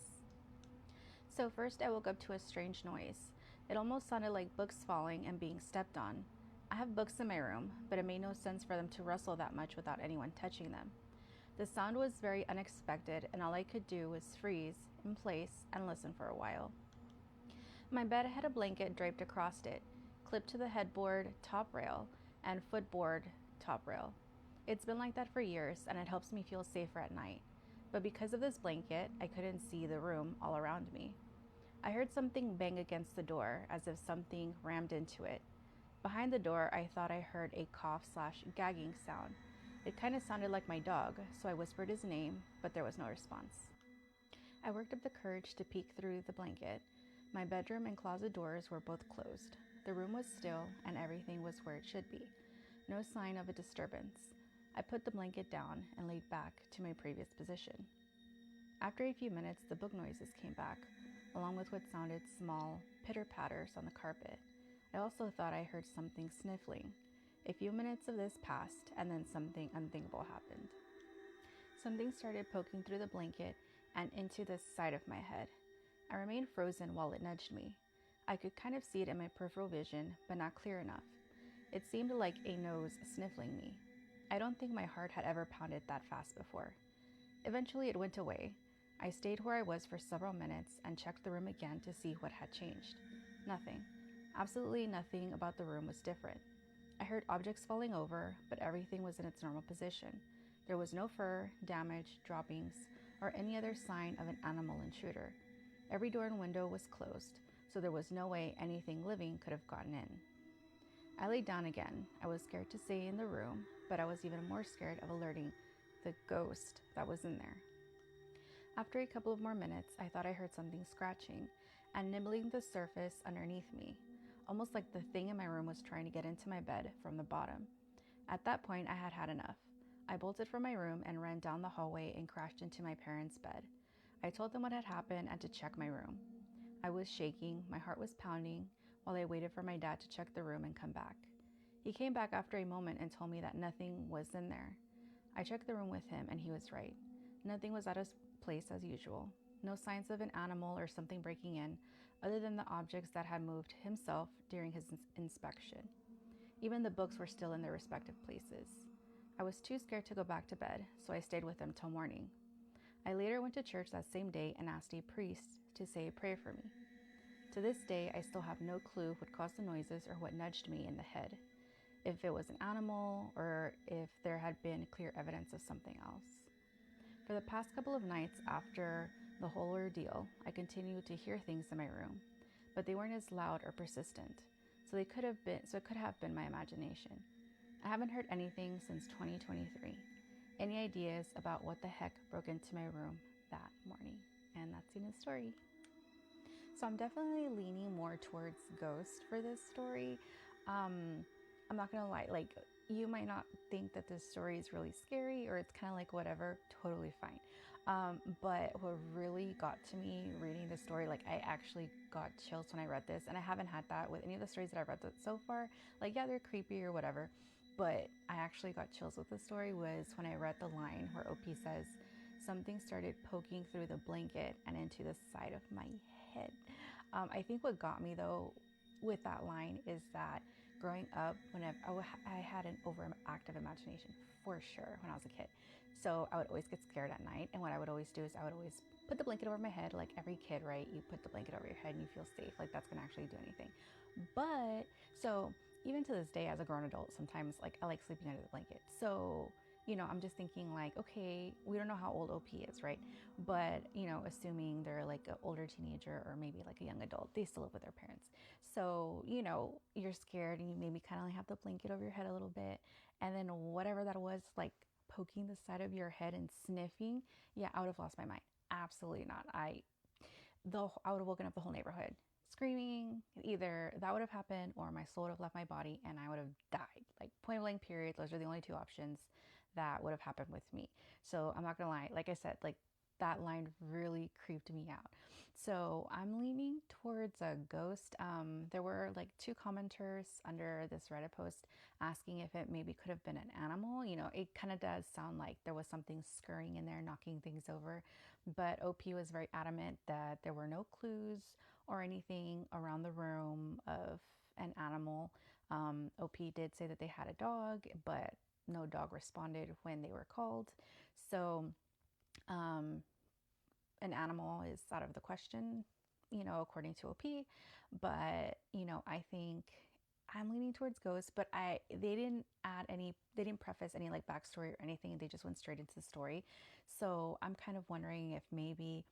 So first I woke up to a strange noise. It almost sounded like books falling and being stepped on. I have books in my room, but it made no sense for them to rustle that much without anyone touching them. The sound was very unexpected, and all I could do was freeze in place and listen for a while. My bed had a blanket draped across it, clipped to the headboard top rail and footboard top rail. It's been like that for years, and it helps me feel safer at night. But because of this blanket, I couldn't see the room all around me. I heard something bang against the door, as if something rammed into it. Behind the door, I thought I heard a cough/gagging sound. It kind of sounded like my dog, so I whispered his name, but there was no response. I worked up the courage to peek through the blanket. My bedroom and closet doors were both closed. The room was still, and everything was where it should be. No sign of a disturbance. I put the blanket down and laid back to my previous position. After a few minutes, the book noises came back, along with what sounded small pitter-patters on the carpet. I also thought I heard something sniffling. A few minutes of this passed, and then something unthinkable happened. Something started poking through the blanket and into the side of my head. I remained frozen while it nudged me. I could kind of see it in my peripheral vision, but not clear enough. It seemed like a nose sniffling me. I don't think my heart had ever pounded that fast before. Eventually it went away. I stayed where I was for several minutes and checked the room again to see what had changed. Nothing. Absolutely nothing about the room was different. I heard objects falling over, but everything was in its normal position. There was no fur, damage, droppings, or any other sign of an animal intruder. Every door and window was closed, so there was no way anything living could have gotten in. I laid down again. I was scared to stay in the room, but I was even more scared of alerting the ghost that was in there. After a couple of more minutes, I thought I heard something scratching and nibbling the surface underneath me, almost like the thing in my room was trying to get into my bed from the bottom. At that point, I had had enough. I bolted from my room and ran down the hallway and crashed into my parents' bed. I told them what had happened and to check my room. I was shaking, my heart was pounding, while I waited for my dad to check the room and come back. He came back after a moment and told me that nothing was in there. I checked the room with him, and he was right. Nothing was out of place as usual. No signs of an animal or something breaking in, other than the objects that had moved himself during his inspection. Even the books were still in their respective places. I was too scared to go back to bed, so I stayed with him till morning. I later went to church that same day and asked a priest to say a prayer for me. To this day, I still have no clue what caused the noises or what nudged me in the head. If it was an animal or if there had been clear evidence of something else. For the past couple of nights after the whole ordeal, I continued to hear things in my room, but they weren't as loud or persistent, so it could have been my imagination. I haven't heard anything since 2023. Any ideas about what the heck broke into my room that morning? And that's Ina's story. So I'm definitely leaning more towards ghost for this story. I'm not gonna lie, like, you might not think that this story is really scary or it's kind of like whatever, totally fine. But what really got to me reading the story, like I actually got chills when I read this, and I haven't had that with any of the stories that I've read so far. Like, yeah, they're creepy or whatever, but I actually got chills with the story was when I read the line where OP says, something started poking through the blanket and into the side of my head. I think what got me though with that line is that growing up, whenever I had an overactive imagination for sure when I was a kid. So I would always get scared at night, and what I would always do is I would always put the blanket over my head, like every kid, right? You put the blanket over your head and you feel safe, like that's gonna actually do anything. But so even to this day as a grown adult, sometimes like I like sleeping under the blanket. So, you know, I'm just thinking like, okay, we don't know how old OP is, right? But, you know, assuming they're like an older teenager or maybe like a young adult, they still live with their parents. So, you know, you're scared and you maybe kind of like have the blanket over your head a little bit. And then whatever that was, like poking the side of your head and sniffing, yeah, I would have lost my mind. Absolutely not. I would have woken up the whole neighborhood screaming. Either that would have happened or my soul would have left my body and I would have died. Like point blank period. Those are the only two options that would have happened with me. So I'm not gonna lie, like I said, like that line really creeped me out. So I'm leaning towards a ghost. There were like 2 commenters under this Reddit post asking if it maybe could have been an animal. You know, it kind of does sound like there was something scurrying in there, knocking things over. But OP was very adamant that there were no clues or anything around the room of an animal. OP did say that they had a dog, but no dog responded when they were called. So an animal is out of the question, you know, according to OP. But, you know, I think I'm leaning towards ghosts, but they didn't preface any like backstory or anything. They just went straight into the story. So I'm kind of wondering if maybe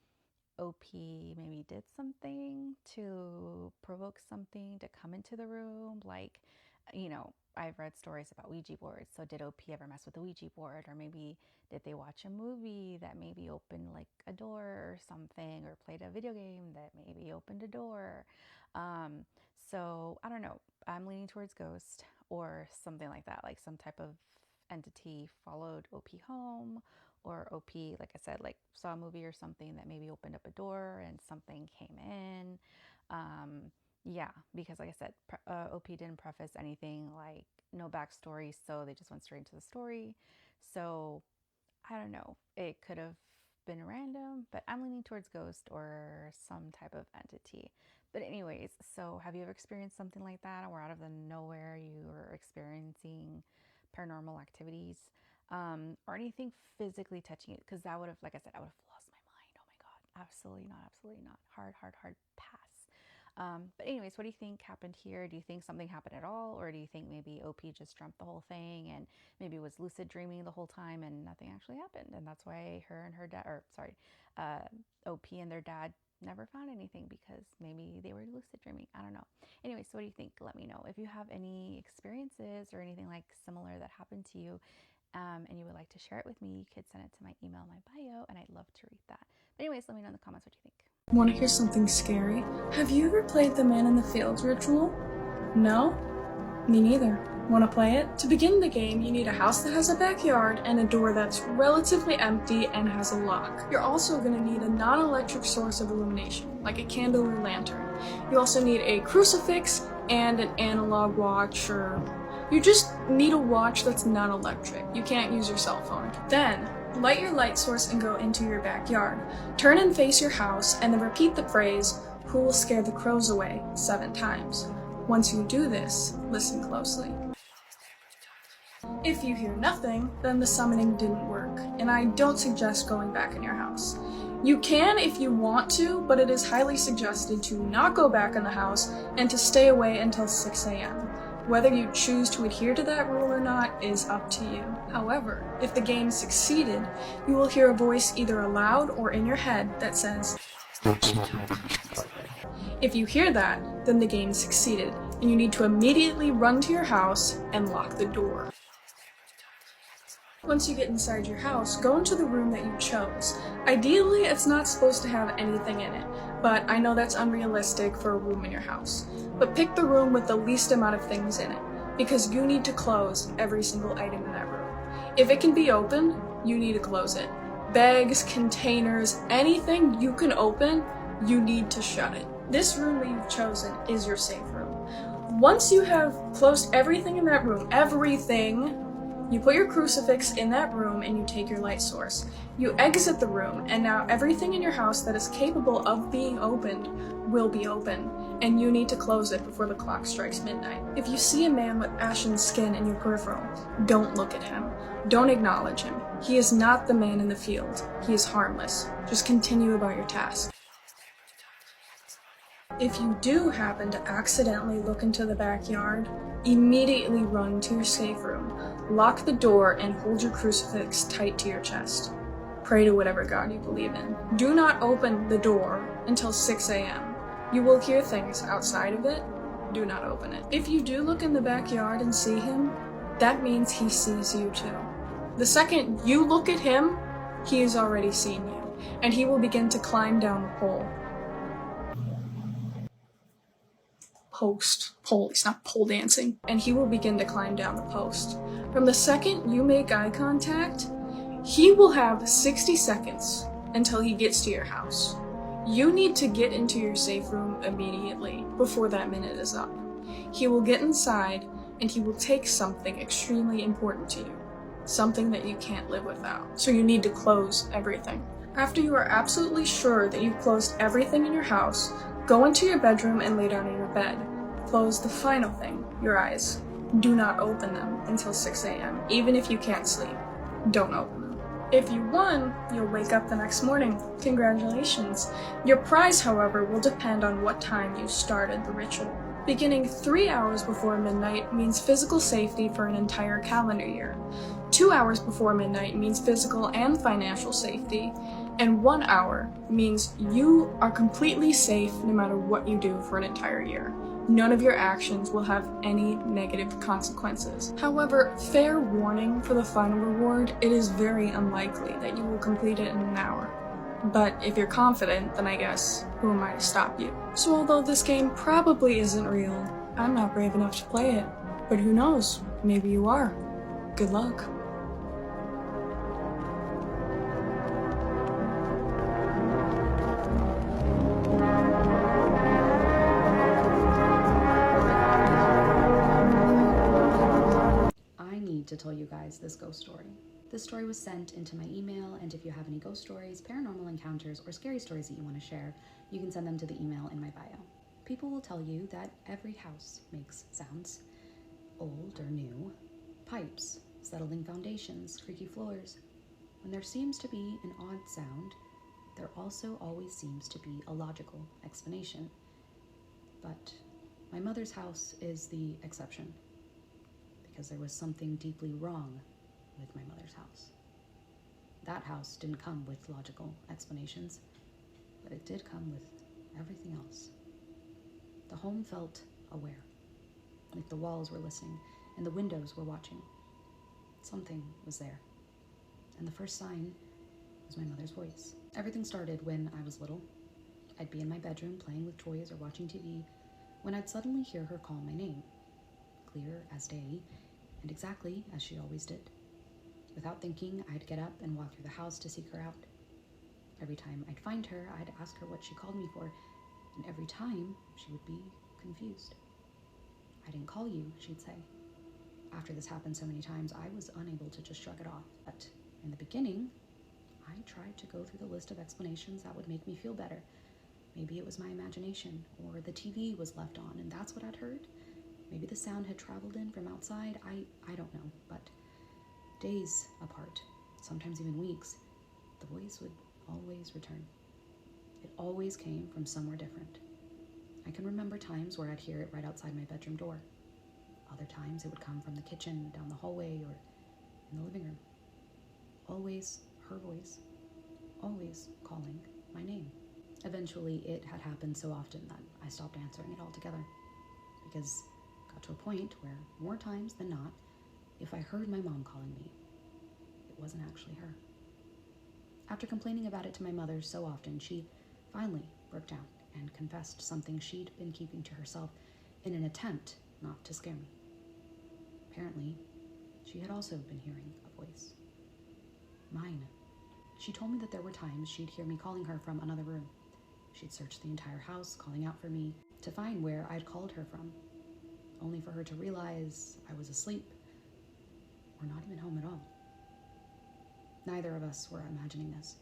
OP maybe did something to provoke something to come into the room. Like, you know, I've read stories about Ouija boards. So did OP ever mess with the Ouija board? Or maybe did they watch a movie that maybe opened like a door or something, or played a video game that maybe opened a door? So I don't know. I'm leaning towards ghost or something like that, like some type of entity followed OP home, or OP, like I said, like saw a movie or something that maybe opened up a door and something came in. Yeah, because like I said, OP didn't preface anything, like no backstory, so they just went straight into the story. So I don't know, it could have been random, but I'm leaning towards ghost or some type of entity. But anyways, so have you ever experienced something like that, or out of the nowhere you were experiencing paranormal activities, or anything physically touching you? Because that would have, like I said, I would have lost my mind. Oh my God, absolutely not, absolutely not. Hard pass. But anyways, what do you think happened here? Do you think something happened at all? Or do you think maybe OP just dreamt the whole thing and maybe was lucid dreaming the whole time and nothing actually happened? And that's why her and her dad, or sorry, OP and their dad never found anything, because maybe they were lucid dreaming. I don't know. Anyway, so what do you think? Let me know. If you have any experiences or anything like similar that happened to you, and you would like to share it with me, you could send it to my email in my bio, and I'd love to read that. But anyways, let me know in the comments what you think. Want to hear something scary? Have you ever played the Man in the Fields ritual? No? Me neither. Want to play it? To begin the game, you need a house that has a backyard and a door that's relatively empty and has a lock. You're also going to need a non-electric source of illumination, like a candle or lantern. You also need a crucifix and an analog watch, or you just need a watch that's not electric. You can't use your cell phone. Then, light your light source and go into your backyard. Turn and face your house and then repeat the phrase, "Who will scare the crows away?" 7 times. Once you do this, listen closely. If you hear nothing, then the summoning didn't work, and I don't suggest going back in your house. You can if you want to, but it is highly suggested to not go back in the house and to stay away until 6 a.m. Whether you choose to adhere to that rule or not is up to you. However, if the game succeeded, you will hear a voice either aloud or in your head that says, if you hear that, then the game succeeded, and you need to immediately run to your house and lock the door. Once you get inside your house, go into the room that you chose. Ideally, it's not supposed to have anything in it, but I know that's unrealistic for a room in your house. But pick the room with the least amount of things in it, because you need to close every single item in that room. If it can be opened, you need to close it. Bags, containers, anything you can open, you need to shut it. This room that you've chosen is your safe room. Once you have closed everything in that room, you put your crucifix in that room and you take your light source. You exit the room, and now everything in your house that is capable of being opened will be open, and you need to close it before the clock strikes midnight. If you see a man with ashen skin in your peripheral, don't look at him. Don't acknowledge him. He is not the man in the field. He is harmless. Just continue about your task. If you do happen to accidentally look into the backyard, immediately run to your safe room, lock the door, and hold your crucifix tight to your chest. Pray to whatever God you believe in. Do not open the door until 6 a.m. You will hear things outside of it. Do not open it. If you do look in the backyard and see him, that means he sees you too. The second you look at him, he has already seen you, and he will begin to climb down the pole. It's not pole dancing. And he will begin to climb down the post. From the second you make eye contact, he will have 60 seconds until he gets to your house. You need to get into your safe room immediately before that minute is up. He will get inside and he will take something extremely important to you, something that you can't live without. So you need to close everything. After you are absolutely sure that you've closed everything in your house, go into your bedroom and lay down in your bed. Close the final thing, your eyes. Do not open them until 6 a.m. Even if you can't sleep, don't open them. If you won, you'll wake up the next morning. Congratulations. Your prize, however, will depend on what time you started the ritual. Beginning 3 hours before midnight means physical safety for an entire calendar year. 2 hours before midnight means physical and financial safety. And 1 hour means you are completely safe no matter what you do for an entire year. None of your actions will have any negative consequences. However, fair warning for the final reward, it is very unlikely that you will complete it in an hour. But if you're confident, then I guess, who am I to stop you? So although this game probably isn't real, I'm not brave enough to play it. But who knows, maybe you are. Good luck. To tell you guys this ghost story. This story was sent into my email, and if you have any ghost stories, paranormal encounters, or scary stories that you want to share, you can send them to the email in my bio. People will tell you that every house makes sounds, old or new, pipes, settling foundations, creaky floors. When there seems to be an odd sound, there also always seems to be a logical explanation. But my mother's house is the exception, because there was something deeply wrong with my mother's house. That house didn't come with logical explanations, but it did come with everything else. The home felt aware, like the walls were listening and the windows were watching. Something was there, and the first sign was my mother's voice. Everything started when I was little. I'd be in my bedroom playing with toys or watching TV when I'd suddenly hear her call my name, clear as day, and exactly as she always did. Without thinking, I'd get up and walk through the house to seek her out. Every time I'd find her, I'd ask her what she called me for, and every time she would be confused. "I didn't call you," she'd say. After this happened so many times, I was unable to just shrug it off. But in the beginning, I tried to go through the list of explanations that would make me feel better. Maybe it was my imagination, or the TV was left on and that's what I'd heard. Maybe the sound had traveled in from outside. I don't know, but days apart, sometimes even weeks, the voice would always return. It always came from somewhere different. I can remember times where I'd hear it right outside my bedroom door. Other times it would come from the kitchen, down the hallway, or in the living room. Always her voice, always calling my name. Eventually, it had happened so often that I stopped answering it altogether, because it got to a point where, more times than not, if I heard my mom calling me, it wasn't actually her. After complaining about it to my mother so often, she finally broke down and confessed something she'd been keeping to herself in an attempt not to scare me. Apparently, she had also been hearing a voice. Mine. She told me that there were times she'd hear me calling her from another room. She'd search the entire house, calling out for me, to find where I'd called her from, only for her to realize I was asleep, or not even home at all. Neither of us were imagining this.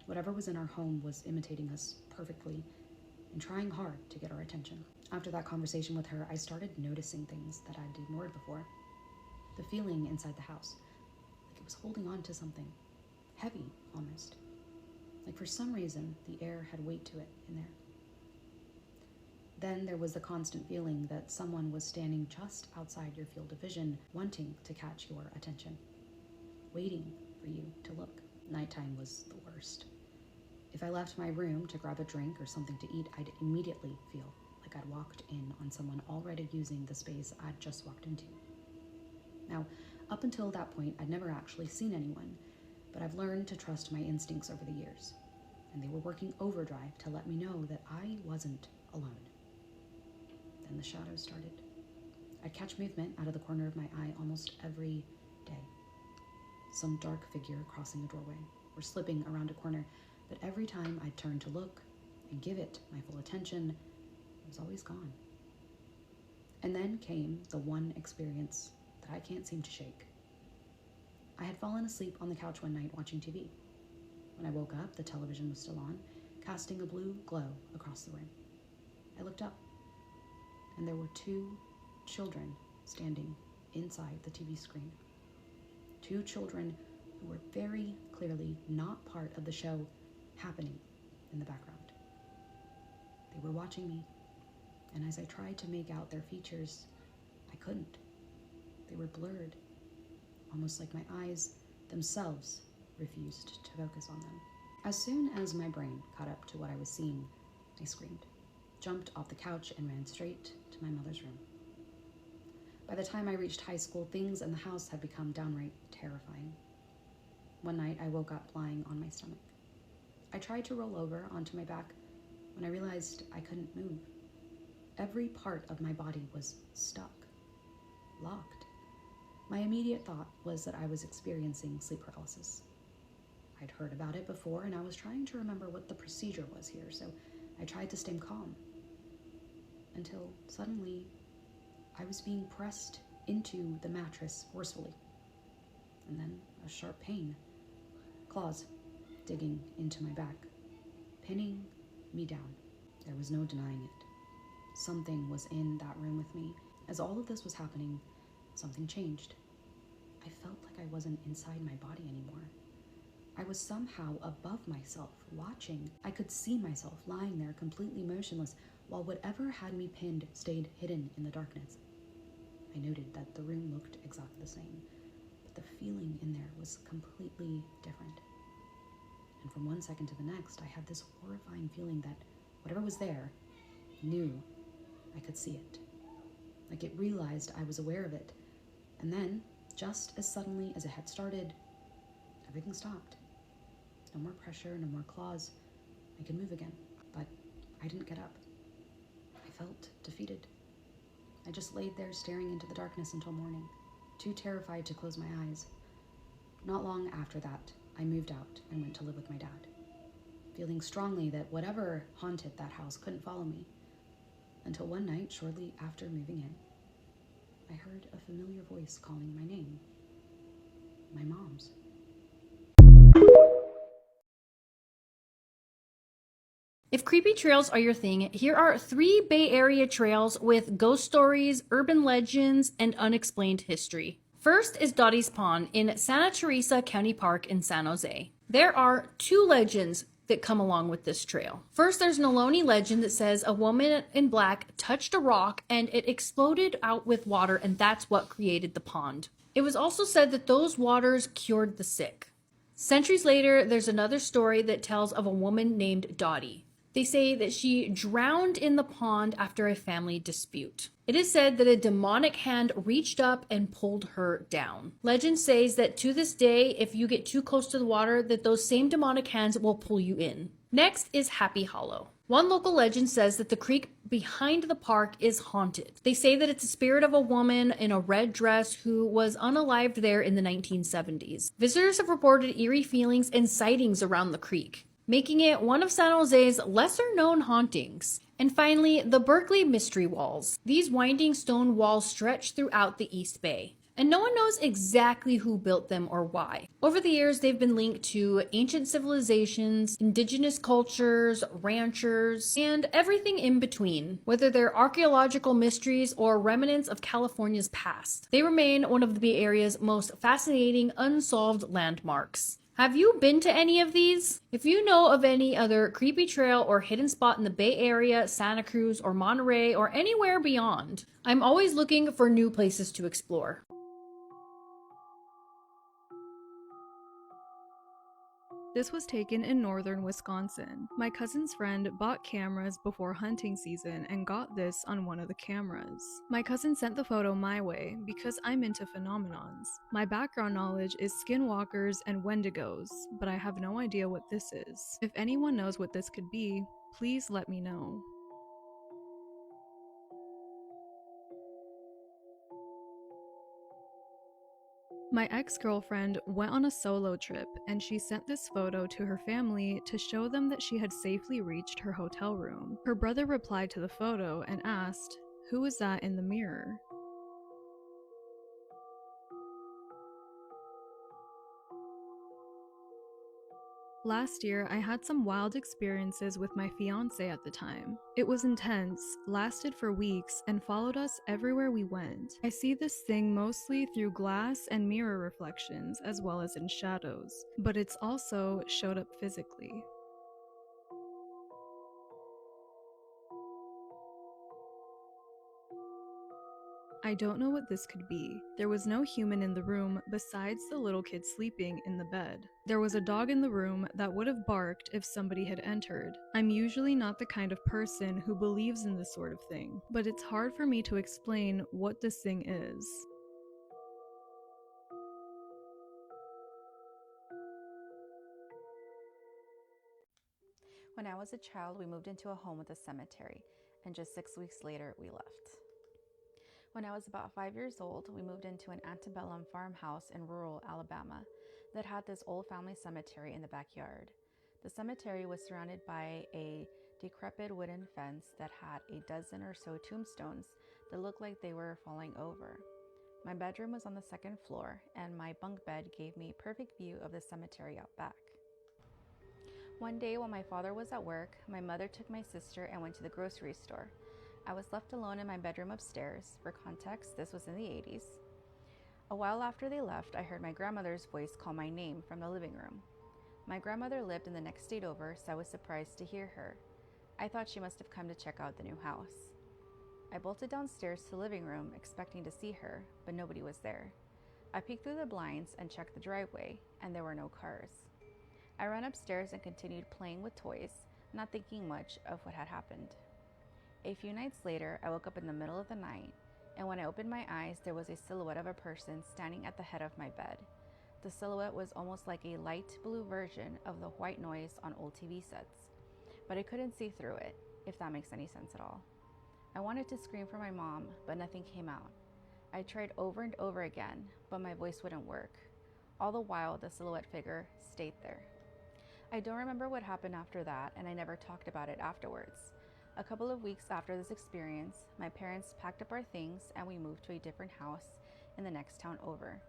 Whatever was in our home was imitating us perfectly and trying hard to get our attention. After that conversation with her, I started noticing things that I'd ignored before. The feeling inside the house, like it was holding on to something, heavy almost. Like for some reason, the air had weight to it in there. Then there was the constant feeling that someone was standing just outside your field of vision, wanting to catch your attention, waiting for you to look. Nighttime was the worst. If I left my room to grab a drink or something to eat, I'd immediately feel like I'd walked in on someone already using the space I'd just walked into. Now, up until that point, I'd never actually seen anyone, but I've learned to trust my instincts over the years, and they were working overdrive to let me know that I wasn't alone. Then the shadows started. I'd catch movement out of the corner of my eye almost every day. Some dark figure crossing a doorway or slipping around a corner, but every time I'd turn to look and give it my full attention, it was always gone. And then came the one experience that I can't seem to shake. I had fallen asleep on the couch one night watching TV. When I woke up, the television was still on, casting a blue glow across the room. I looked up, and there were 2 children standing inside the TV screen. 2 children who were very clearly not part of the show happening in the background. They were watching me, and as I tried to make out their features, I couldn't. They were blurred, almost like my eyes themselves refused to focus on them. As soon as my brain caught up to what I was seeing, I screamed, jumped off the couch, and ran straight to my mother's room. By the time I reached high school, things in the house had become downright terrifying. One night, I woke up lying on my stomach. I tried to roll over onto my back when I realized I couldn't move. Every part of my body was stuck, locked. My immediate thought was that I was experiencing sleep paralysis. I'd heard about it before, and I was trying to remember what the procedure was here, so I tried to stay calm. Until suddenly, I was being pressed into the mattress forcefully. And then a sharp pain. Claws digging into my back, pinning me down. There was no denying it. Something was in that room with me. As all of this was happening, something changed. I felt like I wasn't inside my body anymore. I was somehow above myself, watching. I could see myself lying there completely motionless, while whatever had me pinned stayed hidden in the darkness. I noted that the room looked exactly the same, but the feeling in there was completely different. And from one second to the next, I had this horrifying feeling that whatever was there knew I could see it. Like it realized I was aware of it. And then, just as suddenly as it had started, everything stopped. No more pressure, no more claws. I could move again, but I didn't get up. I felt defeated. I just laid there staring into the darkness until morning, too terrified to close my eyes. Not long after that, I moved out and went to live with my dad, feeling strongly that whatever haunted that house couldn't follow me. Until one night, shortly after moving in, I heard a familiar voice calling my name. My mom's. If creepy trails are your thing, here are 3 Bay Area trails with ghost stories, urban legends, and unexplained history. First is Dottie's Pond in Santa Teresa County Park in San Jose. There are 2 legends that come along with this trail. First, there's an Ohlone legend that says a woman in black touched a rock and it exploded out with water, and that's what created the pond. It was also said that those waters cured the sick. Centuries later, there's another story that tells of a woman named Dottie. They say that she drowned in the pond after a family dispute. It is said that a demonic hand reached up and pulled her down. Legend says that to this day, if you get too close to the water, that those same demonic hands will pull you in. Next is Happy Hollow. One local legend says that the creek behind the park is haunted. They say that it's the spirit of a woman in a red dress who was unalived there in the 1970s. Visitors have reported eerie feelings and sightings around the creek, making it one of San Jose's lesser-known hauntings. And finally, the Berkeley Mystery Walls. These winding stone walls stretch throughout the East Bay, and no one knows exactly who built them or why. Over the years, they've been linked to ancient civilizations, indigenous cultures, ranchers, and everything in between, whether they're archaeological mysteries or remnants of California's past. They remain one of the Bay Area's most fascinating unsolved landmarks. Have you been to any of these? If you know of any other creepy trail or hidden spot in the Bay Area, Santa Cruz, or Monterey, or anywhere beyond, I'm always looking for new places to explore. This was taken in northern Wisconsin. My cousin's friend bought cameras before hunting season and got this on one of the cameras. My cousin sent the photo my way because I'm into phenomenons. My background knowledge is skinwalkers and wendigos, but I have no idea what this is. If anyone knows what this could be, please let me know. My ex-girlfriend went on a solo trip and she sent this photo to her family to show them that she had safely reached her hotel room. Her brother replied to the photo and asked, "Who is that in the mirror?" Last year, I had some wild experiences with my fiance at the time. It was intense, lasted for weeks, and followed us everywhere we went. I see this thing mostly through glass and mirror reflections, as well as in shadows, but it's also showed up physically. I don't know what this could be. There was no human in the room besides the little kid sleeping in the bed. There was a dog in the room that would have barked if somebody had entered. I'm usually not the kind of person who believes in this sort of thing, but it's hard for me to explain what this thing is. When I was a child, we moved into a home with a cemetery, and just 6 weeks later, we left. When I was about 5 years old, we moved into an antebellum farmhouse in rural Alabama that had this old family cemetery in the backyard. The cemetery was surrounded by a decrepit wooden fence that had a dozen or so tombstones that looked like they were falling over. My bedroom was on the second floor, and my bunk bed gave me a perfect view of the cemetery out back. One day while my father was at work, my mother took my sister and went to the grocery store. I was left alone in my bedroom upstairs. For context, this was in the 80s. A while after they left, I heard my grandmother's voice call my name from the living room. My grandmother lived in the next state over, so I was surprised to hear her. I thought she must have come to check out the new house. I bolted downstairs to the living room, expecting to see her, but nobody was there. I peeked through the blinds and checked the driveway, and there were no cars. I ran upstairs and continued playing with toys, not thinking much of what had happened. A few nights later, I woke up in the middle of the night, and when I opened my eyes, there was a silhouette of a person standing at the head of my bed. The silhouette was almost like a light blue version of the white noise on old TV sets, but I couldn't see through it, if that makes any sense at all. I wanted to scream for my mom, but nothing came out. I tried over and over again, but my voice wouldn't work. All the while, the silhouette figure stayed there. I don't remember what happened after that, and I never talked about it afterwards. A couple of weeks after this experience, my parents packed up our things and we moved to a different house in the next town over.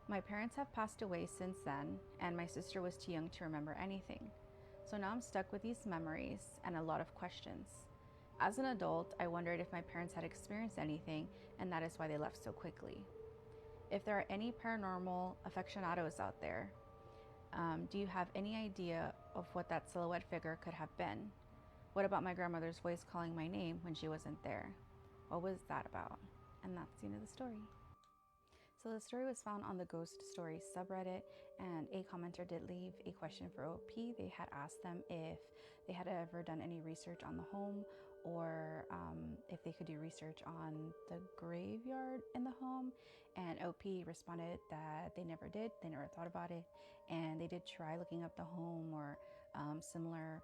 My parents have passed away since then, and my sister was too young to remember anything. So now I'm stuck with these memories and a lot of questions. As an adult, I wondered if my parents had experienced anything, and that is why they left so quickly. If there are any paranormal aficionados out there, do you have any idea of what that silhouette figure could have been? What about my grandmother's voice calling my name when she wasn't there? What was that about? And that's the end of the story. So the story was found on the Ghost Stories subreddit, and a commenter did leave a question for OP. They had asked them if they had ever done any research on the home, or if they could do research on the graveyard in the home. And OP responded that they never did, they never thought about it, and they did try looking up the home or similar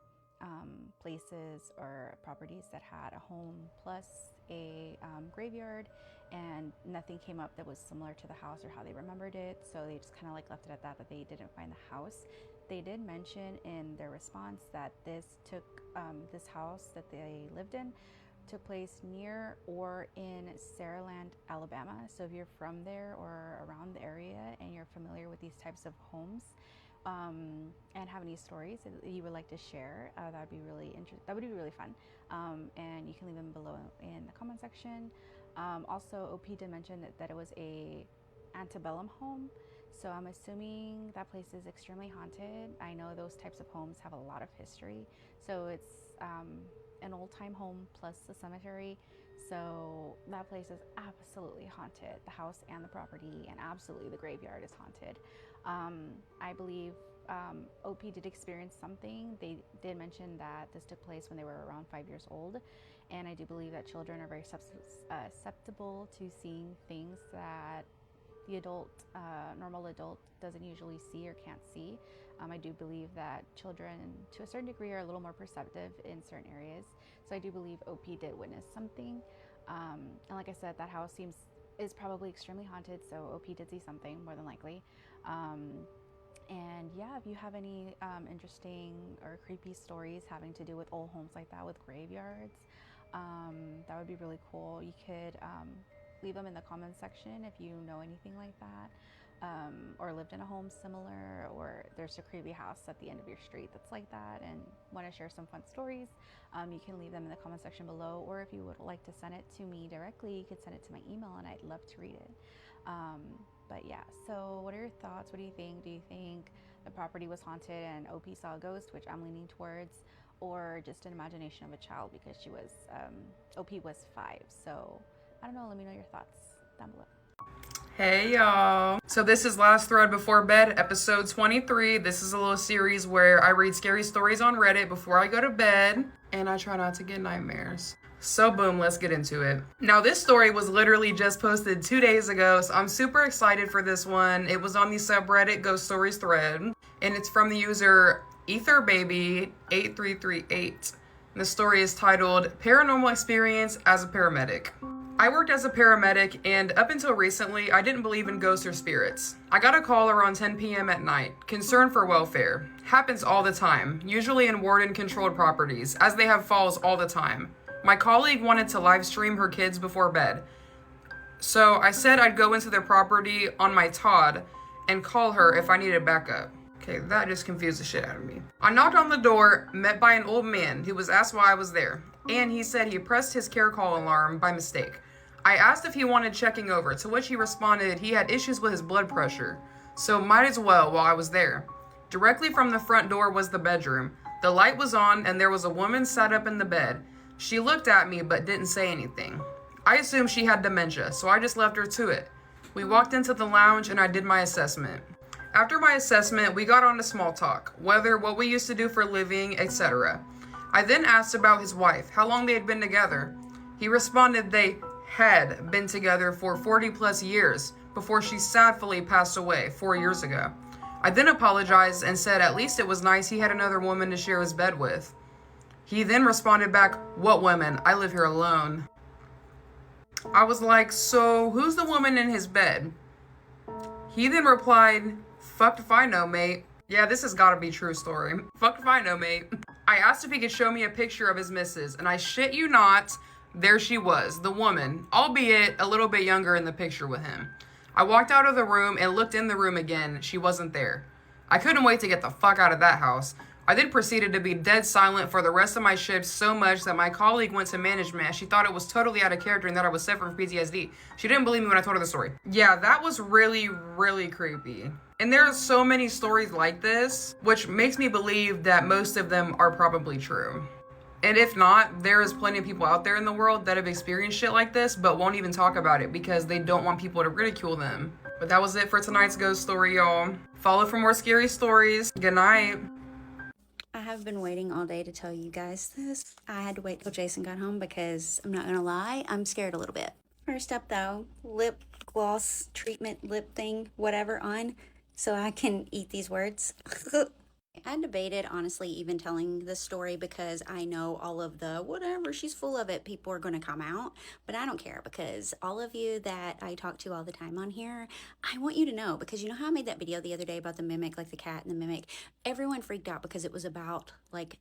places or properties that had a home plus a graveyard, and nothing came up that was similar to the house or how they remembered it. So they just kind of like left it at that they didn't find the house. They did mention in their response that this house that they lived in took place near or in Saraland, Alabama. So if you're from there or around the area and you're familiar with these types of homes, and have any stories that you would like to share, that would be really fun. And you can leave them below in the comment section. Also, OP did mention that it was a antebellum home, So I'm assuming that place is extremely haunted. I know those types of homes have a lot of history. So it's an old time home plus the cemetery. So that place is absolutely haunted. The house and the property, and absolutely the graveyard is haunted. I believe OP did experience something. They did mention that this took place when they were around 5 years old. And I do believe that children are very susceptible to seeing things that the adult, normal adult, doesn't usually see or can't see. I do believe that children, to a certain degree, are a little more perceptive in certain areas. So I do believe OP did witness something. And like I said, that house is probably extremely haunted. So OP did see something, more than likely. And yeah, if you have any interesting or creepy stories having to do with old homes like that, with graveyards, that would be really cool. You could leave them in the comments section if you know anything like that, or lived in a home similar, or there's a creepy house at the end of your street that's like that and want to share some fun stories. You can leave them in the comment section below, or if you would like to send it to me directly, you could send it to my email and I'd love to read it. But yeah, so what are your thoughts? What do you think? Do you think the property was haunted and OP saw a ghost, which I'm leaning towards, or just an imagination of a child because she was, OP was 5. So I don't know, let me know your thoughts down below. Hey y'all. So this is Last Thread Before Bed, episode 23. This is a little series where I read scary stories on Reddit before I go to bed, and I try not to get nightmares. So boom, let's get into it. Now this story was literally just posted 2 days ago, so I'm super excited for this one. It was on the subreddit Ghost Stories thread, and it's from the user EtherBaby8338. The story is titled Paranormal Experience as a Paramedic. I worked as a paramedic, and up until recently, I didn't believe in ghosts or spirits. I got a call around 10 p.m. at night, concern for welfare. Happens all the time, usually in warden-controlled properties, as they have falls all the time. My colleague wanted to live stream her kids before bed, so I said I'd go into their property on my Todd and call her if I needed backup. Okay, that just confused the shit out of me. I knocked on the door, met by an old man who was asked why I was there, and he said he pressed his care call alarm by mistake. I asked if he wanted checking over, to which he responded he had issues with his blood pressure, so might as well while I was there. Directly from the front door was the bedroom. The light was on and there was a woman sat up in the bed. She looked at me but didn't say anything. I assumed she had dementia, so I just left her to it. We walked into the lounge and I did my assessment. After my assessment, we got on to small talk, whether what we used to do for a living, etc. I then asked about his wife, how long they had been together. He responded they had been together for 40 plus years before she sadly passed away 4 years ago. I then apologized and said at least it was nice he had another woman to share his bed with. He then responded back, what women? I live here alone. I was like, so who's the woman in his bed? He then replied, fucked if I know, mate. Yeah, this has gotta be true story. Fucked if I know, mate. I asked if he could show me a picture of his missus, and I shit you not, there she was, the woman, albeit a little bit younger in the picture with him. I walked out of the room and looked in the room again. She wasn't there. I couldn't wait to get the fuck out of that house. I then proceeded to be dead silent for the rest of my shift so much that my colleague went to management. She thought it was totally out of character and that I was suffering from PTSD. She didn't believe me when I told her the story. Yeah, that was really, really creepy. And there are so many stories like this, which makes me believe that most of them are probably true. And if not, there is plenty of people out there in the world that have experienced shit like this, but won't even talk about it because they don't want people to ridicule them. But that was it for tonight's ghost story, y'all. Follow for more scary stories. Good night. I have been waiting all day to tell you guys this. I had to wait till Jason got home because I'm not gonna lie, I'm scared a little bit. First up though, lip gloss treatment lip thing, whatever on, so I can eat these words. I debated, honestly, even telling this story because I know all of the whatever, she's full of it, people are going to come out. But I don't care because all of you that I talk to all the time on here, I want you to know because you know how I made that video the other day about the mimic, like the cat and the mimic? Everyone freaked out because it was about like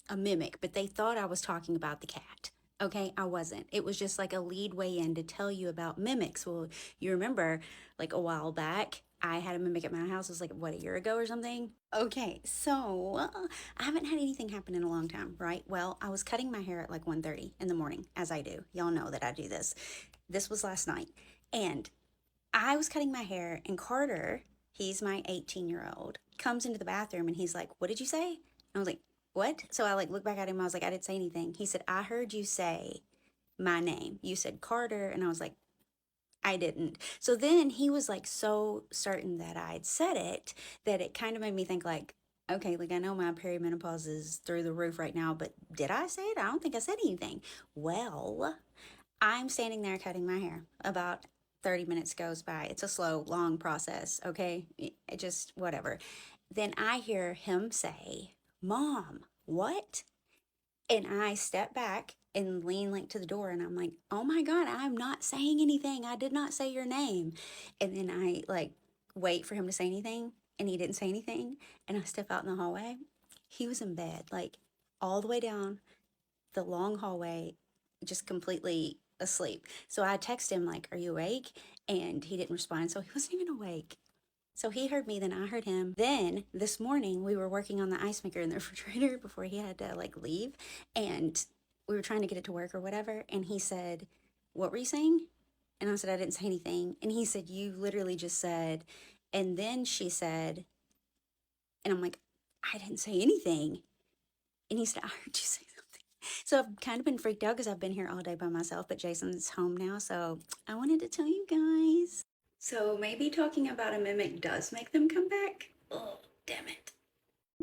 a mimic, but they thought I was talking about the cat. Okay, I wasn't. It was just like a lead way in to tell you about mimics. Well, you remember like a while back, I had a mimic at my house. It was like, what, a year ago or something? Okay, so I haven't had anything happen in a long time, right? Well, I was cutting my hair at like 1:30 in the morning, as I do. Y'all know that I do this. This was last night. And I was cutting my hair, and Carter He's my 18-year-old. Comes into the bathroom and he's like, what did you say? And I was like, what? So I like looked back at him. I was like, I didn't say anything. He said, I heard you say my name. You said Carter. And I was like, I didn't. So then he was like so certain that I'd said it that it kind of made me think like, okay, like I know my perimenopause is through the roof right now, but did I say it? I don't think I said anything. Well, I'm standing there cutting my hair. About 30 minutes goes by. It's a slow, long process, okay? It just, whatever. Then I hear him say, Mom, what? And I step back and lean like to the door and I'm like, oh my God, I'm not saying anything. I did not say your name. And then I like wait for him to say anything and he didn't say anything. And I step out in the hallway. He was in bed, like all the way down the long hallway, just completely asleep. So I text him like, are you awake? And he didn't respond. So he wasn't even awake. So he heard me, then I heard him. Then this morning we were working on the ice maker in the refrigerator before he had to like leave. And we were trying to get it to work or whatever. And he said, what were you saying? And I said, I didn't say anything. And he said, you literally just said, and then she said, and I'm like, I didn't say anything. And he said, I heard you say something. So I've kind of been freaked out because I've been here all day by myself, but Jason's home now. So I wanted to tell you guys. So maybe talking about a mimic does make them come back? Oh, damn it.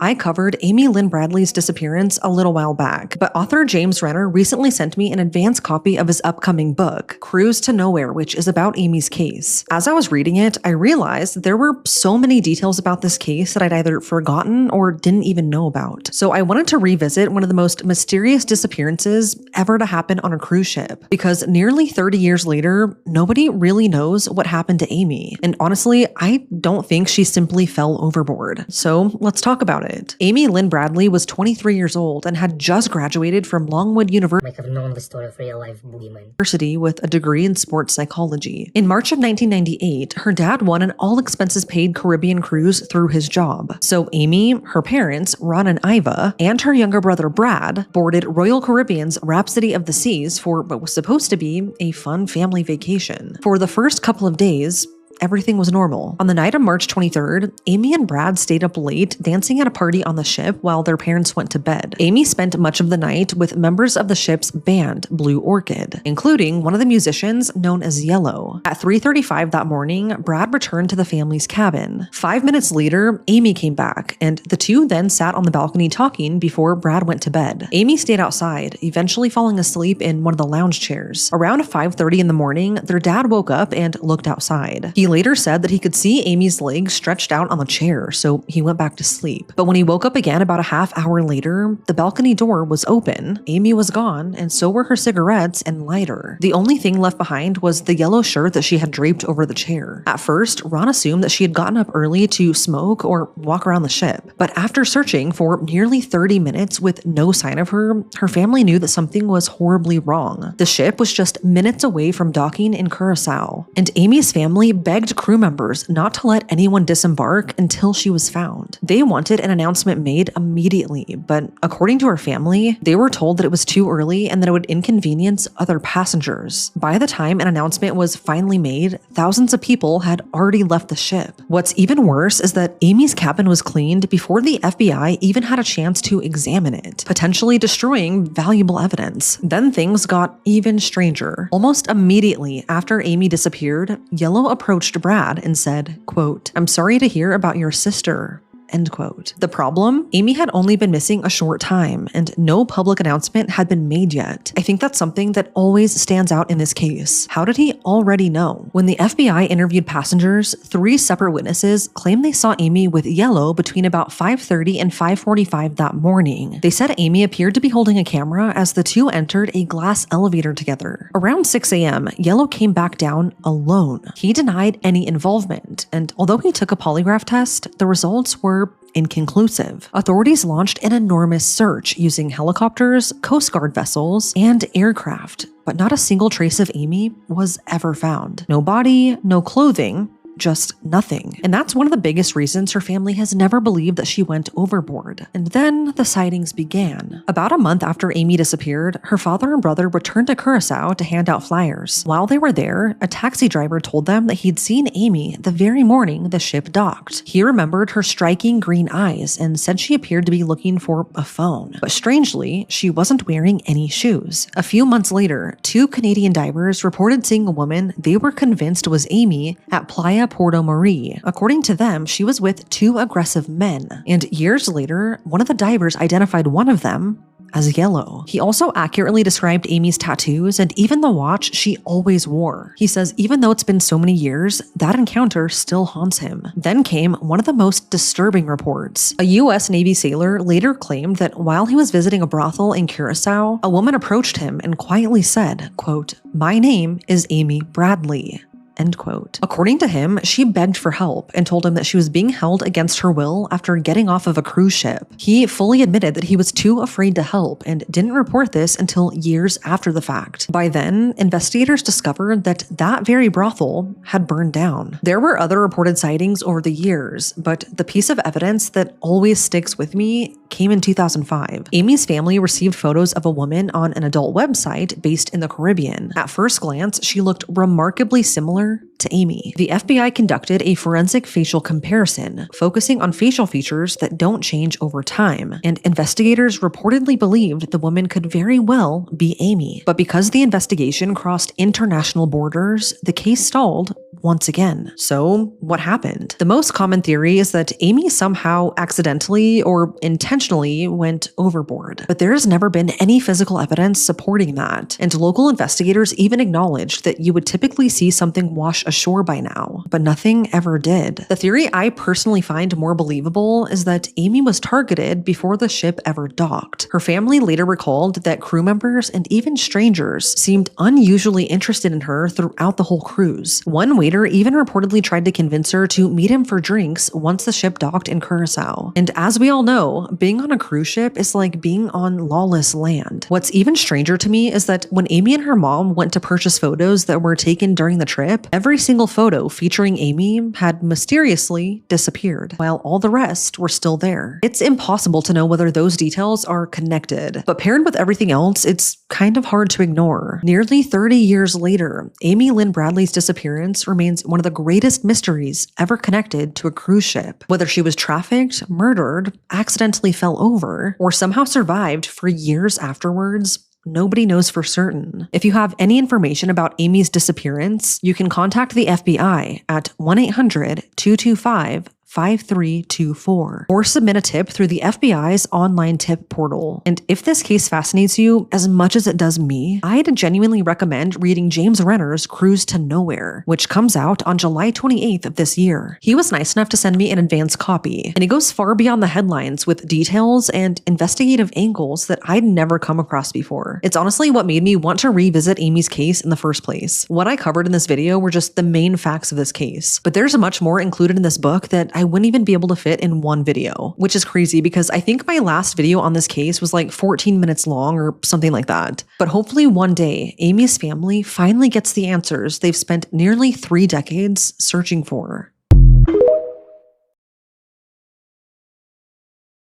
I covered Amy Lynn Bradley's disappearance a little while back, but author James Renner recently sent me an advance copy of his upcoming book, Cruise to Nowhere, which is about Amy's case. As I was reading it, I realized that there were so many details about this case that I'd either forgotten or didn't even know about. So I wanted to revisit one of the most mysterious disappearances ever to happen on a cruise ship, because nearly 30 years later, nobody really knows what happened to Amy. And honestly, I don't think she simply fell overboard. So let's talk about it. Amy Lynn Bradley was 23 years old and had just graduated from Longwood University might have known the story of real-life boogeyman with a degree in sports psychology. In March of 1998, her dad won an all-expenses-paid Caribbean cruise through his job. So Amy, her parents, Ron and Iva, and her younger brother Brad boarded Royal Caribbean's Rhapsody of the Seas for what was supposed to be a fun family vacation. For the first couple of days, everything was normal. On the night of March 23rd, Amy and Brad stayed up late dancing at a party on the ship while their parents went to bed. Amy spent much of the night with members of the ship's band, Blue Orchid, including one of the musicians known as Yellow. At 3:35 that morning, Brad returned to the family's cabin. 5 minutes later, Amy came back, and the two then sat on the balcony talking before Brad went to bed. Amy stayed outside, eventually falling asleep in one of the lounge chairs. Around 5:30 in the morning, their dad woke up and looked outside. He later said that he could see Amy's legs stretched out on the chair, so he went back to sleep. But when he woke up again about a half hour later, the balcony door was open, Amy was gone, and so were her cigarettes and lighter. The only thing left behind was the yellow shirt that she had draped over the chair. At first, Ron assumed that she had gotten up early to smoke or walk around the ship. But after searching for nearly 30 minutes with no sign of her, her family knew that something was horribly wrong. The ship was just minutes away from docking in Curacao, and Amy's family begged crew members not to let anyone disembark until she was found. They wanted an announcement made immediately, but according to her family, they were told that it was too early and that it would inconvenience other passengers. By the time an announcement was finally made, thousands of people had already left the ship. What's even worse is that Amy's cabin was cleaned before the FBI even had a chance to examine it, potentially destroying valuable evidence. Then things got even stranger. Almost immediately after Amy disappeared, Yellow approached Brad and said, quote, "I'm sorry to hear about your sister." End quote. The problem? Amy had only been missing a short time, and no public announcement had been made yet. I think that's something that always stands out in this case. How did he already know? When the FBI interviewed passengers, 3 separate witnesses claimed they saw Amy with Yellow between about 5:30 and 5:45 that morning. They said Amy appeared to be holding a camera as the two entered a glass elevator together. Around 6 a.m., Yellow came back down alone. He denied any involvement, and although he took a polygraph test, the results were inconclusive. Authorities launched an enormous search using helicopters, Coast Guard vessels, and aircraft, but not a single trace of Amy was ever found. No body, no clothing, just nothing. And that's one of the biggest reasons her family has never believed that she went overboard. And then the sightings began. About a month after Amy disappeared, her father and brother returned to Curacao to hand out flyers. While they were there, a taxi driver told them that he'd seen Amy the very morning the ship docked. He remembered her striking green eyes and said she appeared to be looking for a phone. But strangely, she wasn't wearing any shoes. A few months later, 2 Canadian divers reported seeing a woman they were convinced was Amy at Playa Porto Marie. According to them, she was with 2 aggressive men. And years later, one of the divers identified one of them as yellow. He also accurately described Amy's tattoos and even the watch she always wore. He says even though it's been so many years, that encounter still haunts him. Then came one of the most disturbing reports. A U.S. Navy sailor later claimed that while he was visiting a brothel in Curacao, a woman approached him and quietly said, quote, "My name is Amy Bradley." End quote. According to him, she begged for help and told him that she was being held against her will after getting off of a cruise ship. He fully admitted that he was too afraid to help and didn't report this until years after the fact. By then, investigators discovered that that very brothel had burned down. There were other reported sightings over the years, but the piece of evidence that always sticks with me came in 2005. Amy's family received photos of a woman on an adult website based in the Caribbean. At first glance, she looked remarkably similar to Amy. The FBI conducted a forensic facial comparison, focusing on facial features that don't change over time, and investigators reportedly believed the woman could very well be Amy. But because the investigation crossed international borders, the case stalled once again. So, what happened? The most common theory is that Amy somehow accidentally or intentionally went overboard, but there has never been any physical evidence supporting that, and local investigators even acknowledged that you would typically see something wash ashore by now, but nothing ever did. The theory I personally find more believable is that Amy was targeted before the ship ever docked. Her family later recalled that crew members and even strangers seemed unusually interested in her throughout the whole cruise. One waiter even reportedly tried to convince her to meet him for drinks once the ship docked in Curacao. And as we all know, being on a cruise ship is like being on lawless land. What's even stranger to me is that when Amy and her mom went to purchase photos that were taken during the trip, every single photo featuring Amy had mysteriously disappeared, while all the rest were still there. It's impossible to know whether those details are connected, but paired with everything else, it's kind of hard to ignore. Nearly 30 years later, Amy Lynn Bradley's disappearance remains one of the greatest mysteries ever connected to a cruise ship. Whether she was trafficked, murdered, accidentally fell over, or somehow survived for years afterwards, nobody knows for certain. If you have any information about Amy's disappearance, you can contact the FBI at 1-800-225-5324 or submit a tip through the FBI's online tip portal. And if this case fascinates you as much as it does me, I'd genuinely recommend reading James Renner's Cruise to Nowhere, which comes out on July 28th of this year. He was nice enough to send me an advance copy, and he goes far beyond the headlines with details and investigative angles that I'd never come across before. It's honestly what made me want to revisit Amy's case in the first place. What I covered in this video were just the main facts of this case, but there's much more included in this book that I wouldn't even be able to fit in one video, which is crazy because I think my last video on this case was like 14 minutes long or something like that. But hopefully one day, Amy's family finally gets the answers they've spent nearly 3 decades searching for.